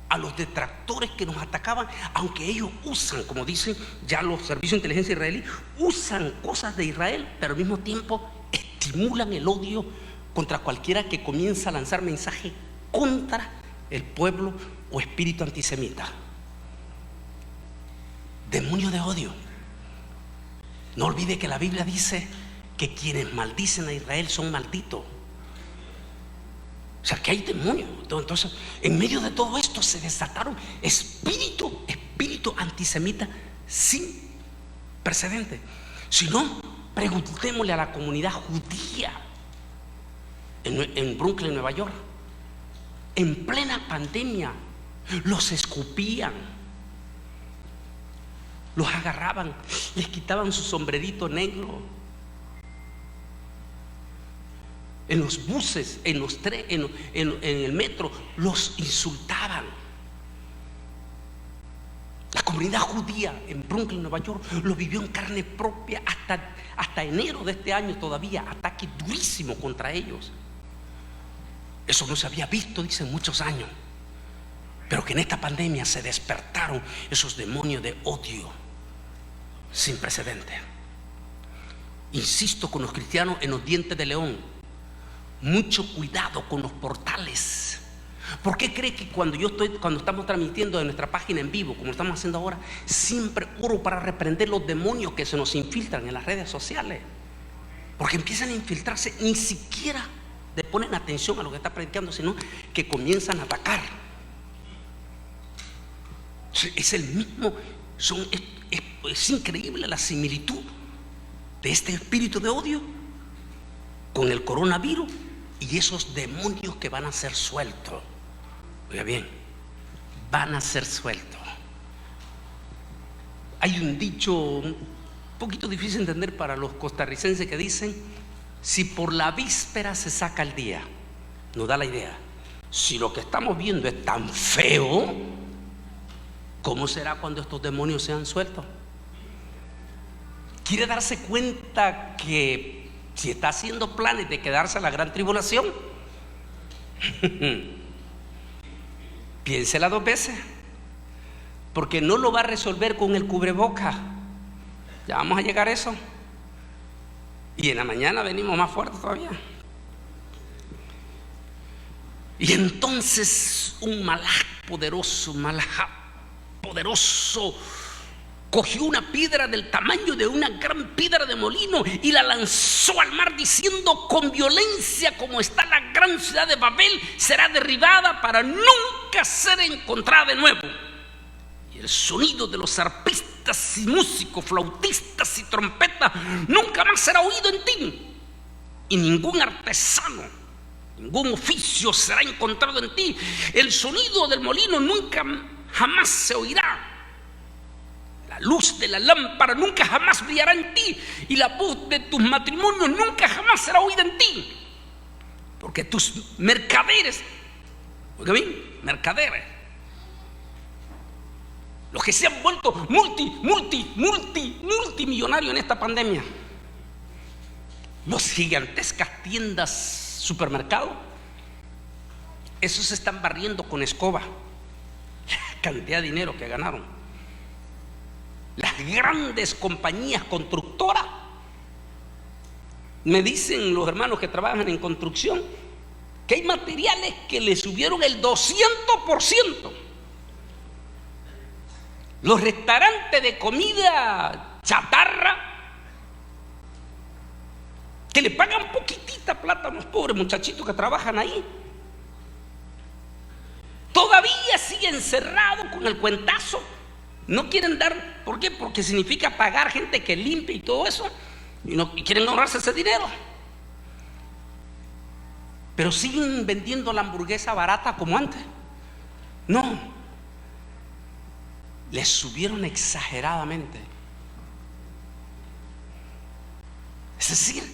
a los detractores que nos atacaban, aunque ellos usan, como dicen ya los servicios de inteligencia israelí, usan cosas de Israel, pero al mismo tiempo estimulan el odio contra cualquiera que comienza a lanzar mensajes contra el pueblo o espíritu antisemita. Demonio de odio. No olvide que la Biblia dice que quienes maldicen a Israel son malditos. O sea que hay demonios. Entonces, en medio de todo esto se desataron espíritu antisemita sin precedente. Si no, preguntémosle a la comunidad judía en Brooklyn, Nueva York. En plena pandemia los escupían, los agarraban, les quitaban su sombrerito negro. En los buses, en los trenes, en el metro, los insultaban. La comunidad judía en Brooklyn, Nueva York, lo vivió en carne propia hasta enero de este año todavía. Ataque durísimo contra ellos. Eso no se había visto, dicen, muchos años. Pero que en esta pandemia se despertaron esos demonios de odio sin precedente. Insisto con los cristianos en los dientes de león. Mucho cuidado con los portales. ¿Por qué cree que cuando estamos transmitiendo de nuestra página en vivo, como estamos haciendo ahora, siempre oro para reprender los demonios que se nos infiltran en las redes sociales? Porque empiezan a infiltrarse, ni siquiera le ponen atención a lo que está predicando, sino que comienzan a atacar. Es el mismo, es increíble la similitud de este espíritu de odio con el coronavirus y esos demonios que van a ser sueltos. Oiga bien, van a ser sueltos. Hay un dicho un poquito difícil de entender para los costarricenses que dicen: si por la víspera se saca el día. Nos da la idea. Si lo que estamos viendo es tan feo, ¿cómo será cuando estos demonios sean sueltos? ¿Quiere darse cuenta que si está haciendo planes de quedarse en la gran tribulación? Piénsela dos veces, porque no lo va a resolver con el cubreboca. Ya vamos a llegar a eso. Y en la mañana venimos más fuertes todavía. Y entonces un malaj poderoso, cogió una piedra del tamaño de una gran piedra de molino y la lanzó al mar, diciendo: con violencia como está la gran ciudad de Babel, será derribada para nunca ser encontrada de nuevo. Y el sonido de los arpistas y músicos, flautistas y trompetas nunca más será oído en ti. Y ningún artesano, ningún oficio será encontrado en ti. El sonido del molino nunca jamás se oirá. La luz de la lámpara nunca jamás brillará en ti, y la voz de tus matrimonios nunca jamás será oída en ti. Porque tus mercaderes, oiga bien, mercaderes, los que se han vuelto multimillonarios en esta pandemia, los gigantescas tiendas, supermercados, esos se están barriendo con escoba la cantidad de dinero que ganaron. Las grandes compañías constructoras, me dicen los hermanos que trabajan en construcción, que hay materiales que le subieron el 200%. Los restaurantes de comida chatarra, que le pagan poquitita plata a los pobres muchachitos que trabajan ahí, todavía siguen cerrados con el cuentazo. No quieren dar. ¿Por qué? Porque significa pagar gente que limpie y todo eso, y quieren ahorrarse ese dinero. Pero siguen vendiendo la hamburguesa barata como antes. No, les subieron exageradamente. Es decir,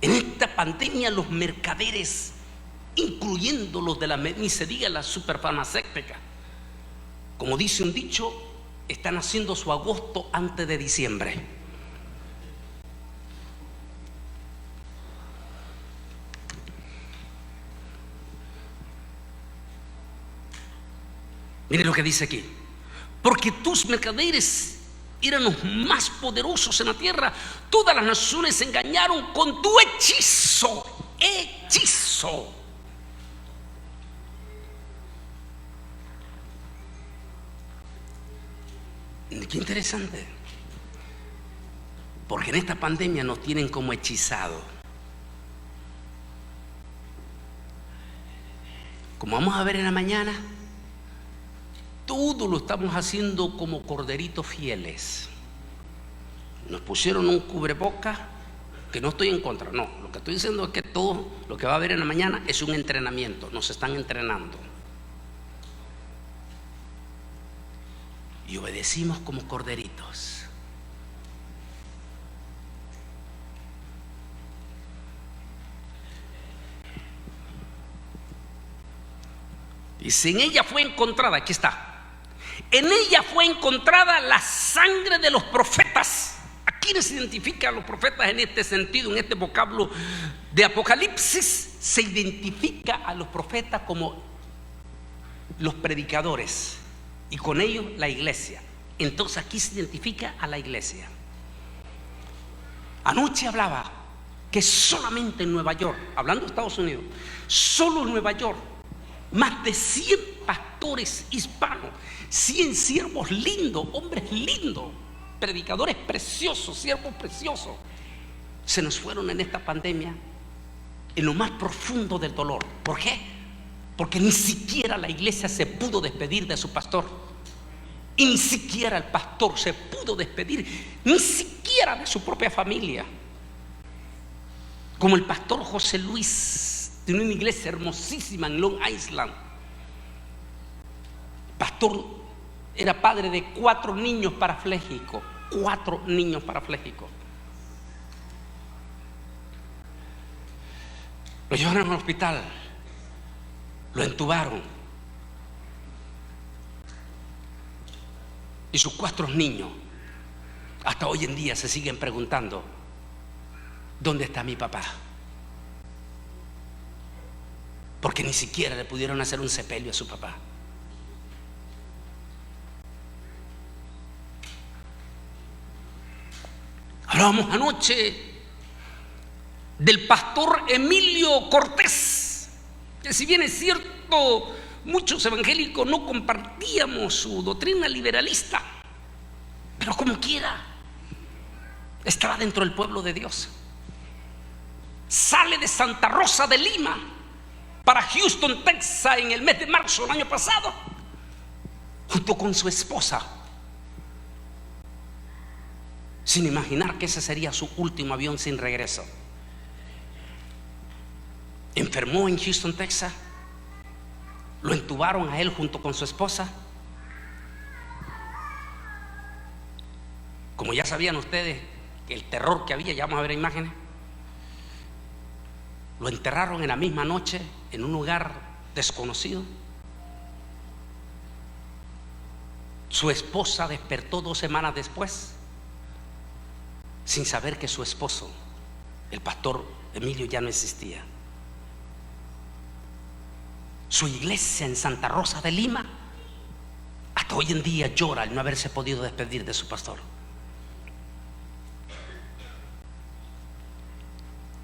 en esta pandemia los mercaderes, incluyendo los de ni se diga la superfarmacéutica, como dice un dicho, están haciendo su agosto antes de diciembre. Mire lo que dice aquí: porque tus mercaderes eran los más poderosos en la tierra, todas las naciones se engañaron con tu hechizo. Qué interesante, porque en esta pandemia nos tienen como hechizados. Como vamos a ver en la mañana, todo lo estamos haciendo como corderitos fieles. Nos pusieron un cubrebocas, que no estoy en contra, no, lo que estoy diciendo es que todo lo que va a haber en la mañana es un entrenamiento, nos están entrenando. Y obedecimos como corderitos. Dice: en ella fue encontrada, aquí está, en ella fue encontrada la sangre de los profetas. ¿A quiénes se identifican los profetas en este sentido, en este vocablo de Apocalipsis? Se identifica a los profetas como los predicadores, y con ellos la iglesia. Entonces aquí se identifica a la iglesia. Anoche hablaba que solamente en Nueva York, hablando de Estados Unidos, solo en Nueva York, más de 100 pastores hispanos, 100 siervos lindos, hombres lindos, predicadores preciosos, siervos preciosos, se nos fueron en esta pandemia en lo más profundo del dolor. ¿Por qué? Porque ni siquiera la iglesia se pudo despedir de su pastor, y ni siquiera el pastor se pudo despedir ni siquiera de su propia familia. Como el pastor José Luis, de una iglesia hermosísima en Long Island. Pastor era padre de 4 niños parapléjicos. 4 niños parapléjicos. Lo llevaron al hospital, lo entubaron, y sus 4 niños hasta hoy en día se siguen preguntando: ¿dónde está mi papá? Porque ni siquiera le pudieron hacer un sepelio a su papá. Hablábamos anoche del pastor Emilio Cortés, que si bien es cierto, muchos evangélicos no compartíamos su doctrina liberalista, pero como quiera, estaba dentro del pueblo de Dios. Sale de Santa Rosa de Lima para Houston, Texas, en el mes de marzo del año pasado, junto con su esposa, sin imaginar que ese sería su último avión sin regreso. Enfermó en Houston, Texas. Lo entubaron a él junto con su esposa. Como ya sabían ustedes el terror que había, ya vamos a ver imágenes. Lo enterraron en la misma noche en un lugar desconocido. Su esposa despertó 2 semanas después sin saber que su esposo, el pastor Emilio, ya no existía. Su iglesia en Santa Rosa de Lima hasta hoy en día llora al no haberse podido despedir de su pastor.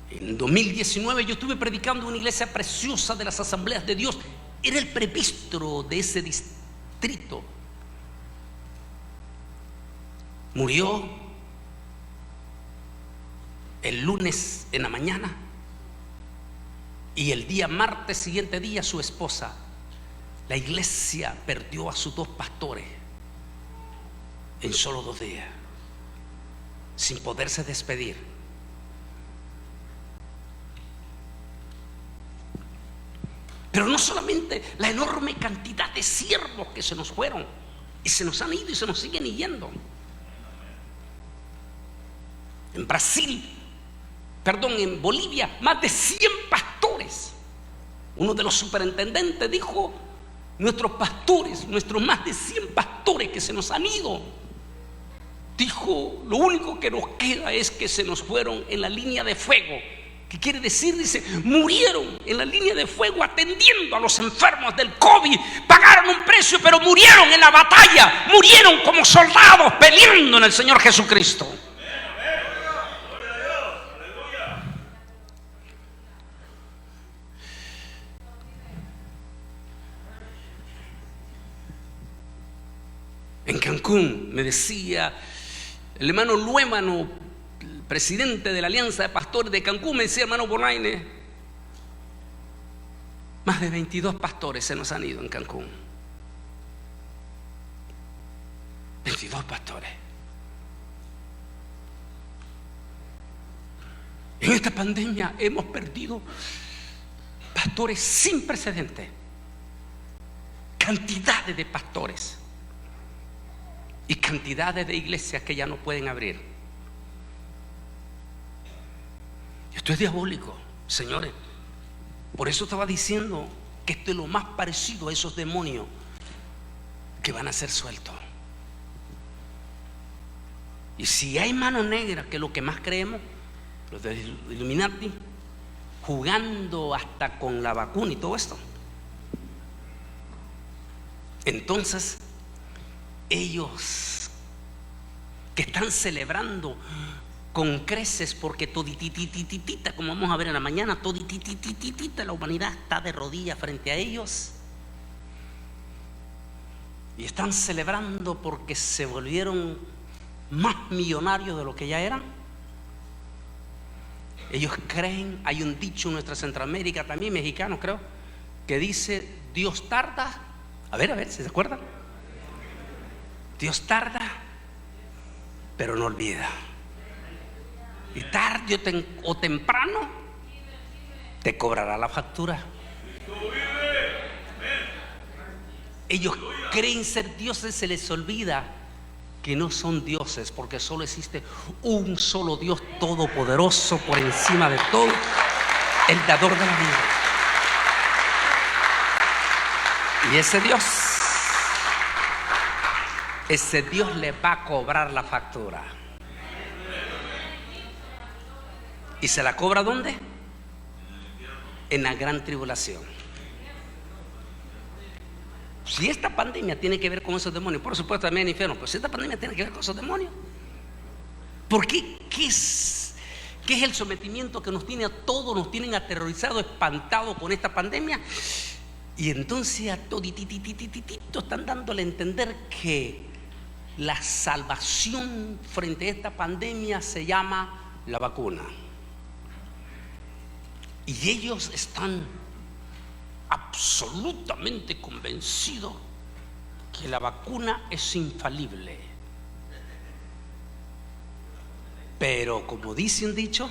En 2019 yo estuve predicando en una iglesia preciosa de las Asambleas de Dios. Era el presbítero de ese distrito. Murió el lunes en la mañana, y el día martes siguiente día su esposa, la iglesia perdió a sus 2 pastores en solo 2 días, sin poderse despedir. Pero no solamente la enorme cantidad de siervos que se nos fueron y se nos han ido y se nos siguen yendo. En en Bolivia, más de 100 pastores. Uno de los superintendentes dijo: nuestros pastores, nuestros más de 100 pastores que se nos han ido, dijo, lo único que nos queda es que se nos fueron en la línea de fuego. ¿Qué quiere decir? Dice, murieron en la línea de fuego atendiendo a los enfermos del COVID. Pagaron un precio, pero murieron en la batalla. Murieron como soldados peleando en el Señor Jesucristo. En Cancún me decía el hermano Luémano, el presidente de la Alianza de Pastores de Cancún, me decía: hermano Bolaine, más de 22 pastores se nos han ido en Cancún. 22 pastores. En esta pandemia hemos perdido pastores sin precedentes, cantidades de pastores y cantidades de iglesias que ya no pueden abrir. Esto es diabólico, señores. Por eso estaba diciendo que esto es lo más parecido a esos demonios que van a ser sueltos. Y si hay mano negra, que es lo que más creemos, los de Illuminati, jugando hasta con la vacuna y todo esto, entonces ellos que están celebrando con creces porque toditititita, como vamos a ver en la mañana, toditititita, la humanidad está de rodillas frente a ellos y están celebrando porque se volvieron más millonarios de lo que ya eran. Ellos creen, hay un dicho en nuestra Centroamérica, también mexicano creo, que dice: Dios tarda. A ver, si se acuerdan. Dios tarda, pero no olvida. Y tarde o temprano te cobrará la factura. Ellos creen ser dioses, se les olvida que no son dioses, porque solo existe un solo Dios todopoderoso por encima de todo, el dador de la vida. Y ese Dios le va a cobrar la factura. ¿Y se la cobra dónde? En la gran tribulación. Si esta pandemia tiene que ver con esos demonios, por supuesto también el infierno, pero si esta pandemia tiene que ver con esos demonios, ¿Por qué? ¿Qué es el sometimiento que nos tiene a todos, nos tienen aterrorizados, espantados con esta pandemia? Y entonces a todititititito están dándole a entender que la salvación frente a esta pandemia se llama la vacuna. Y ellos están absolutamente convencidos que la vacuna es infalible. Pero como dice un dicho,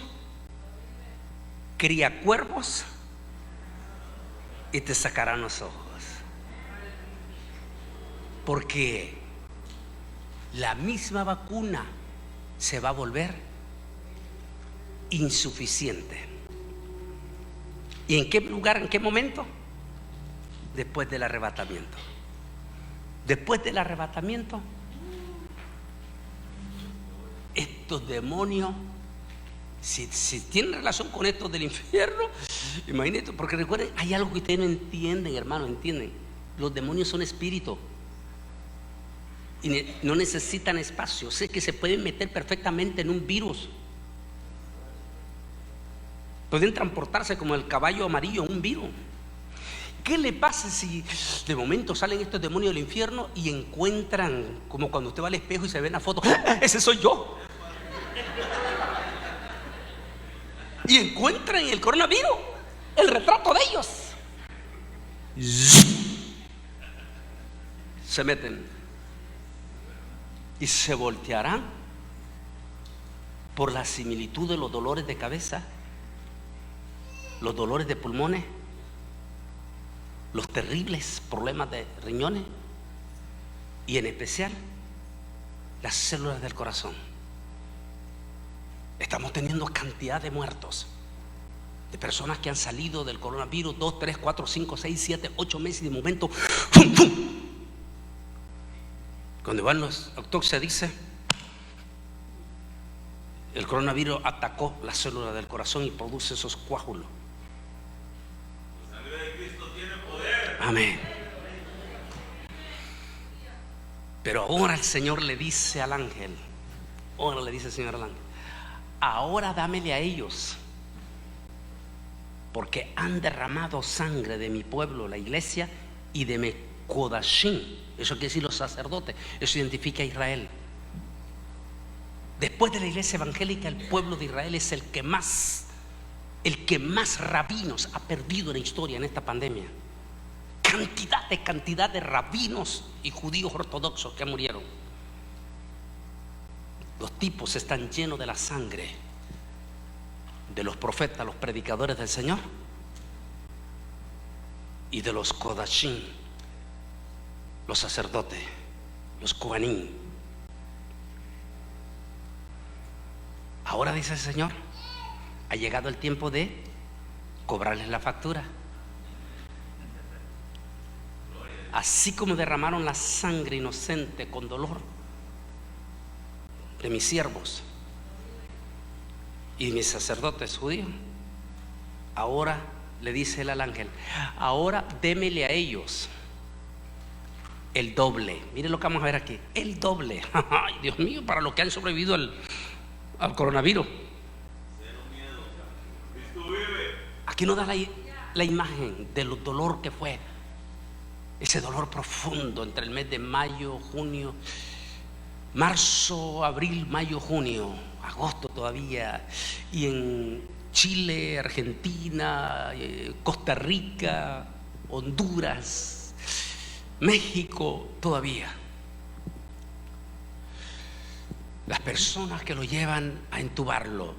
cría cuervos y te sacarán los ojos. Porque la misma vacuna se va a volver insuficiente. ¿Y en qué lugar, en qué momento? Después del arrebatamiento. Después del arrebatamiento, estos demonios, si tienen relación con estos del infierno, imagínate, porque recuerden, hay algo que ustedes no entienden, hermano, entienden. Los demonios son espíritus y no necesitan espacio. Sé que se pueden meter perfectamente en un virus. Pueden transportarse como el caballo amarillo en un virus. ¿Qué le pasa si de momento salen estos demonios del infierno y encuentran, como cuando usted va al espejo y se ve en la foto, ¡ah, ese soy yo! Y encuentran el coronavirus, el retrato de ellos. Se meten y se voltearán por la similitud de los dolores de cabeza, los dolores de pulmones, los terribles problemas de riñones y en especial las células del corazón. Estamos teniendo cantidad de muertos, de personas que han salido del coronavirus 2, 3, 4, 5, 6, 7, 8 meses y de momento ¡fum, fum! Cuando van los autopsias dice el coronavirus atacó las células del corazón y produce esos coágulos. La sangre de Cristo tiene poder. Amén. Pero ahora el Señor le dice al ángel, ahora le dice el Señor al ángel, ahora dámele a ellos, porque han derramado sangre de mi pueblo, la iglesia, y de mi Kodashim. Eso quiere decir los sacerdotes. Eso identifica a Israel. Después de la iglesia evangélica, el pueblo de Israel es el que más rabinos ha perdido en la historia en esta pandemia. Cantidad de rabinos y judíos ortodoxos que murieron. Los tipos están llenos de la sangre de los profetas, los predicadores del Señor y de los Kodashim, los sacerdotes, los Kohanim. Ahora dice el Señor, ha llegado el tiempo de cobrarles la factura. Así como derramaron la sangre inocente con dolor de mis siervos y mis sacerdotes judíos, ahora le dice él al ángel, ahora démele a ellos el doble. Miren lo que vamos a ver aquí, el doble. Ay, Dios mío, para los que han sobrevivido al coronavirus. Aquí nos da la imagen del dolor que fue, ese dolor profundo entre el mes de mayo, junio, marzo, abril, mayo, junio, agosto todavía, y en Chile, Argentina, Costa Rica, Honduras, México todavía. Las personas que lo llevan a entubarlo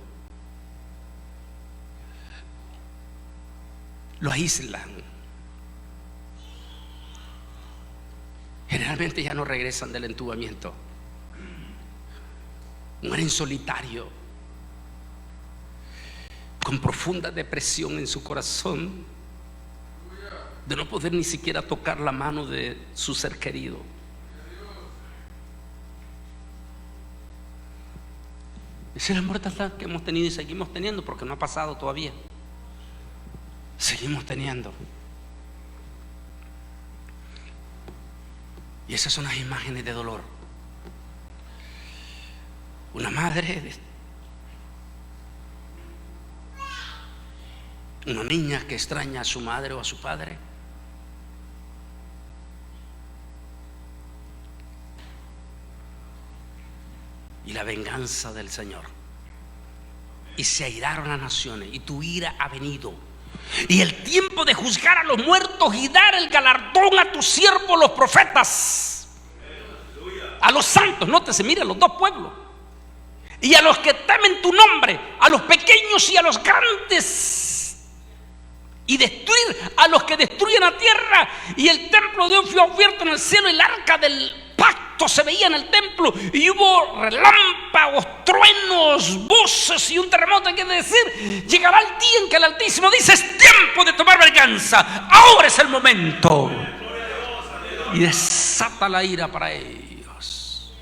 lo aíslan. Generalmente ya no regresan del entubamiento. Mueren solitario, con profunda depresión en su corazón, de no poder ni siquiera tocar la mano de su ser querido. Esa es la mortandad que hemos tenido y seguimos teniendo, porque no ha pasado todavía. Seguimos teniendo. Y esas son las imágenes de dolor. Una madre, una niña que extraña a su madre o a su padre. Y la venganza del Señor. Y se airaron las naciones, y tu ira ha venido. Y el tiempo de juzgar a los muertos y dar el galardón a tus siervos los profetas, a los santos, nótese, mire, los dos pueblos, y a los que temen tu nombre, a los pequeños y a los grandes, y destruir a los que destruyen la tierra. Y el templo de Dios fue abierto en el cielo, y el arca del pacto se veía en el templo, y hubo relámpagos, truenos, voces y un terremoto. Quiere decir, llegará el día en que el Altísimo dice: es tiempo de tomar venganza, ahora es el momento, y desata la ira para ellos.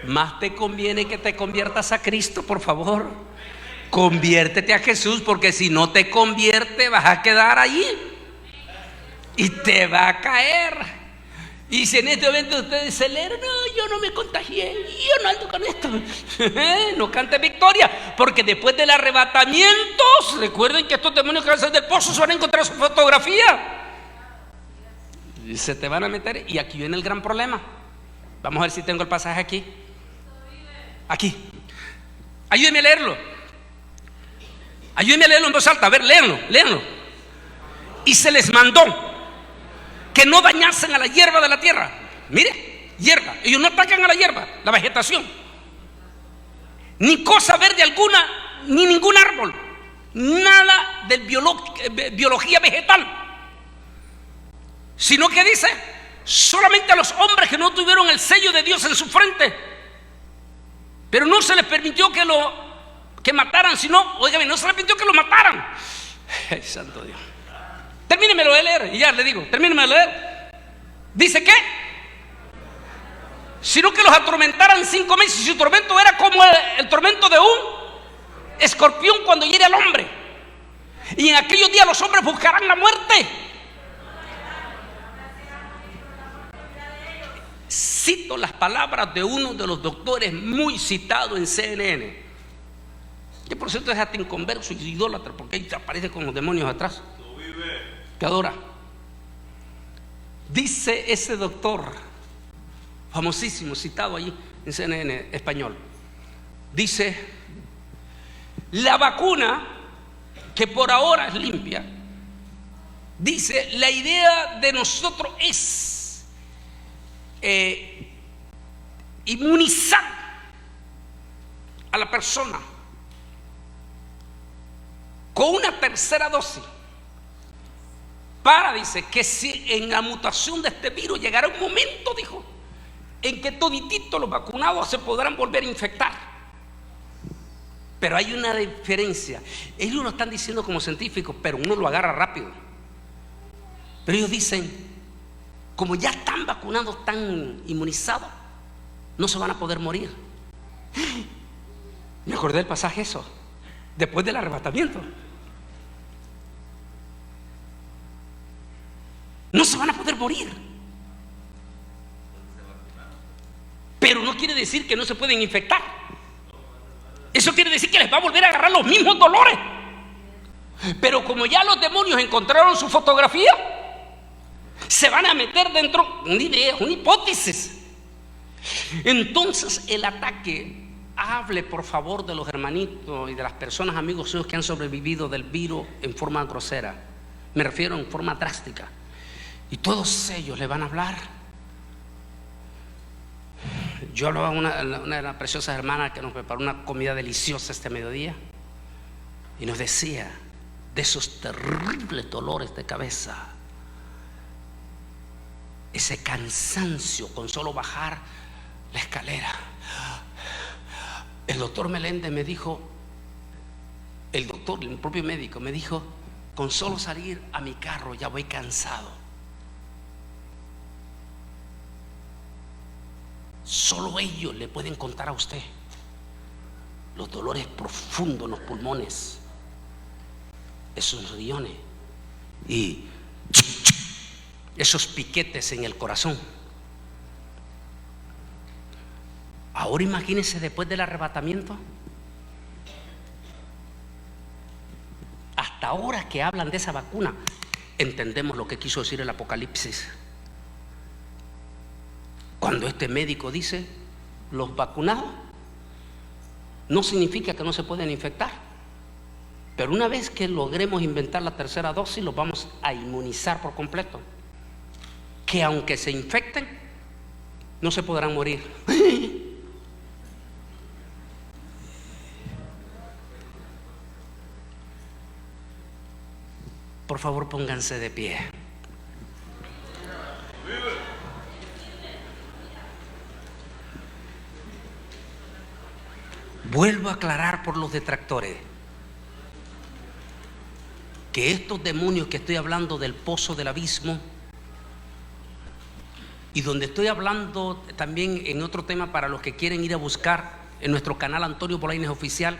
Más te conviene que te conviertas a Cristo, por favor. Conviértete a Jesús, porque si no te convierte vas a quedar allí y te va a caer. Y si en este momento usted dice: no, yo no me contagié, yo no ando con esto, no cante victoria, porque después del arrebatamiento, recuerden que estos demonios que van a salir del pozo se van a encontrar su fotografía y se te van a meter. Y aquí viene el gran problema. Vamos a ver si tengo el pasaje aquí. Aquí. Ayúdenme a leerlo. Ayúdenme a leerlo en voz alta. A ver, léanlo. Y se les mandó que no dañasen a la hierba de la tierra. Mire, hierba. Ellos no atacan a la hierba, la vegetación, ni cosa verde alguna, ni ningún árbol. Nada de biología vegetal. Sino que dice: solamente a los hombres que no tuvieron el sello de Dios en su frente. Pero no se les permitió que mataran, sino, oigan, no se les permitió que lo mataran. Ay, santo Dios. Termínemelo de leer y ya le digo, termínemelo de leer. Dice que sino que los atormentaran 5 meses, y su tormento era como el tormento de un escorpión cuando hiere al hombre. Y en aquellos días los hombres buscarán la muerte. Cito las palabras de uno de los doctores muy citado en CNN, que por cierto es hasta inconverso y idólatra, porque ahí aparece con los demonios atrás, que adora. Dice ese doctor famosísimo, citado allí en CNN español, dice: la vacuna, que por ahora es limpia, dice, la idea de nosotros es inmunizar a la persona con una tercera dosis, para, dice, que si en la mutación de este virus llegará un momento, dijo, en que todititos los vacunados se podrán volver a infectar. Pero hay una diferencia. Ellos lo están diciendo como científicos, pero uno lo agarra rápido. Pero ellos dicen: como ya están vacunados, están inmunizados, no se van a poder morir. Me acordé del pasaje eso, después del arrebatamiento. No se van a poder morir. Pero no quiere decir que no se pueden infectar. Eso quiere decir que les va a volver a agarrar los mismos dolores. Pero como ya los demonios encontraron su fotografía, se van a meter dentro una idea, una hipótesis. Entonces el ataque, hable por favor de los hermanitos y de las personas, amigos suyos, que han sobrevivido del virus en forma grosera. Me refiero en forma drástica. Y todos ellos le van a hablar. Yo hablaba con una de las preciosas hermanas que nos preparó una comida deliciosa este mediodía, y nos decía de esos terribles dolores de cabeza, ese cansancio con solo bajar la escalera. El doctor Meléndez me dijo, el doctor, el propio médico me dijo: con solo salir a mi carro ya voy cansado. Solo ellos le pueden contar a usted los dolores profundos en los pulmones, esos riñones y esos piquetes en el corazón. Ahora imagínense después del arrebatamiento. Hasta ahora que hablan de esa vacuna, entendemos lo que quiso decir el Apocalipsis. Cuando este médico dice, los vacunados, no significa que no se pueden infectar, pero una vez que logremos inventar la tercera dosis, los vamos a inmunizar por completo. Que aunque se infecten, no se podrán morir. Por favor, pónganse de pie. Vuelvo a aclarar por los detractores que estos demonios que estoy hablando del pozo del abismo, y donde estoy hablando también en otro tema para los que quieren ir a buscar en nuestro canal Antonio Bolaños Oficial,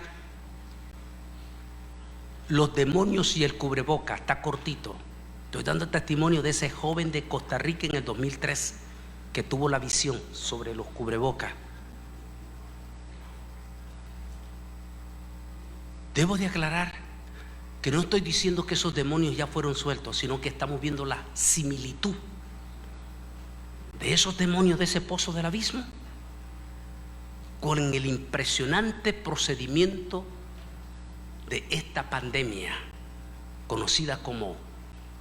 los demonios y el cubreboca, está cortito. Estoy dando testimonio de ese joven de Costa Rica en el 2003 que tuvo la visión sobre los cubrebocas. Debo de aclarar que no estoy diciendo que esos demonios ya fueron sueltos, sino que estamos viendo la similitud de esos demonios de ese pozo del abismo con el impresionante procedimiento de esta pandemia conocida como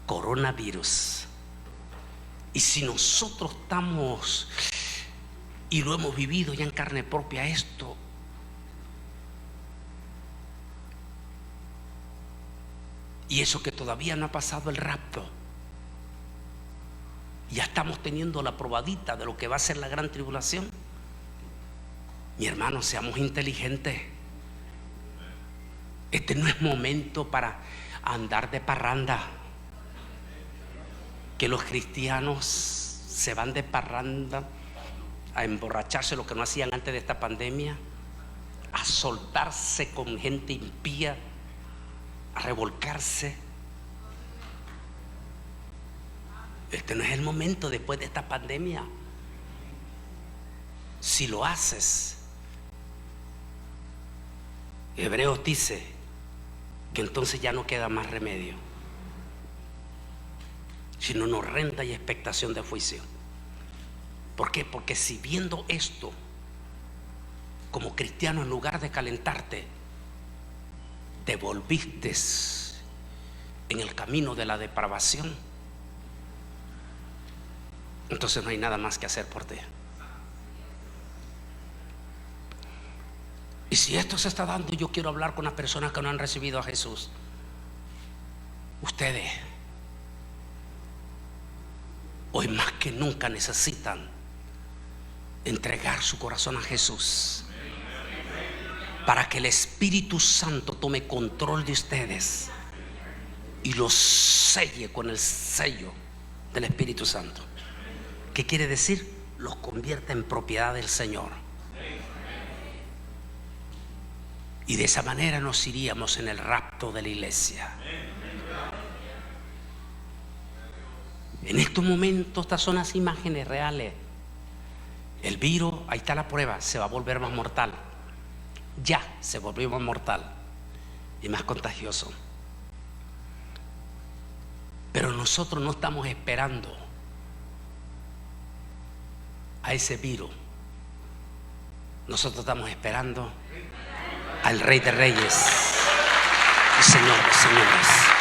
coronavirus. Y si nosotros estamos y lo hemos vivido ya en carne propia esto, y eso que todavía no ha pasado el rapto, ya estamos teniendo la probadita de lo que va a ser la gran tribulación. Mi hermano, seamos inteligentes. Este no es momento para andar de parranda. Que los cristianos se van de parranda a emborracharse, lo que no hacían antes de esta pandemia, a soltarse con gente impía, a revolcarse. Este no es el momento después de esta pandemia. Si lo haces, Hebreos dice que entonces ya no queda más remedio, sino una horrenda y expectación de juicio. ¿Por qué? Porque si viendo esto como cristiano, en lugar de calentarte, te volviste en el camino de la depravación, entonces no hay nada más que hacer por ti. Y si esto se está dando, yo quiero hablar con las personas que no han recibido a Jesús. Ustedes hoy más que nunca necesitan entregar su corazón a Jesús, para que el Espíritu Santo tome control de ustedes y los selle con el sello del Espíritu Santo. ¿Qué quiere decir? Los convierta en propiedad del Señor. Y de esa manera nos iríamos en el rapto de la iglesia. En estos momentos, estas son las imágenes reales. El virus, ahí está la prueba, se va a volver más mortal. Ya se volvió más mortal y más contagioso. Pero nosotros no estamos esperando a ese virus. Nosotros estamos esperando al Rey de Reyes y Señor de Señores.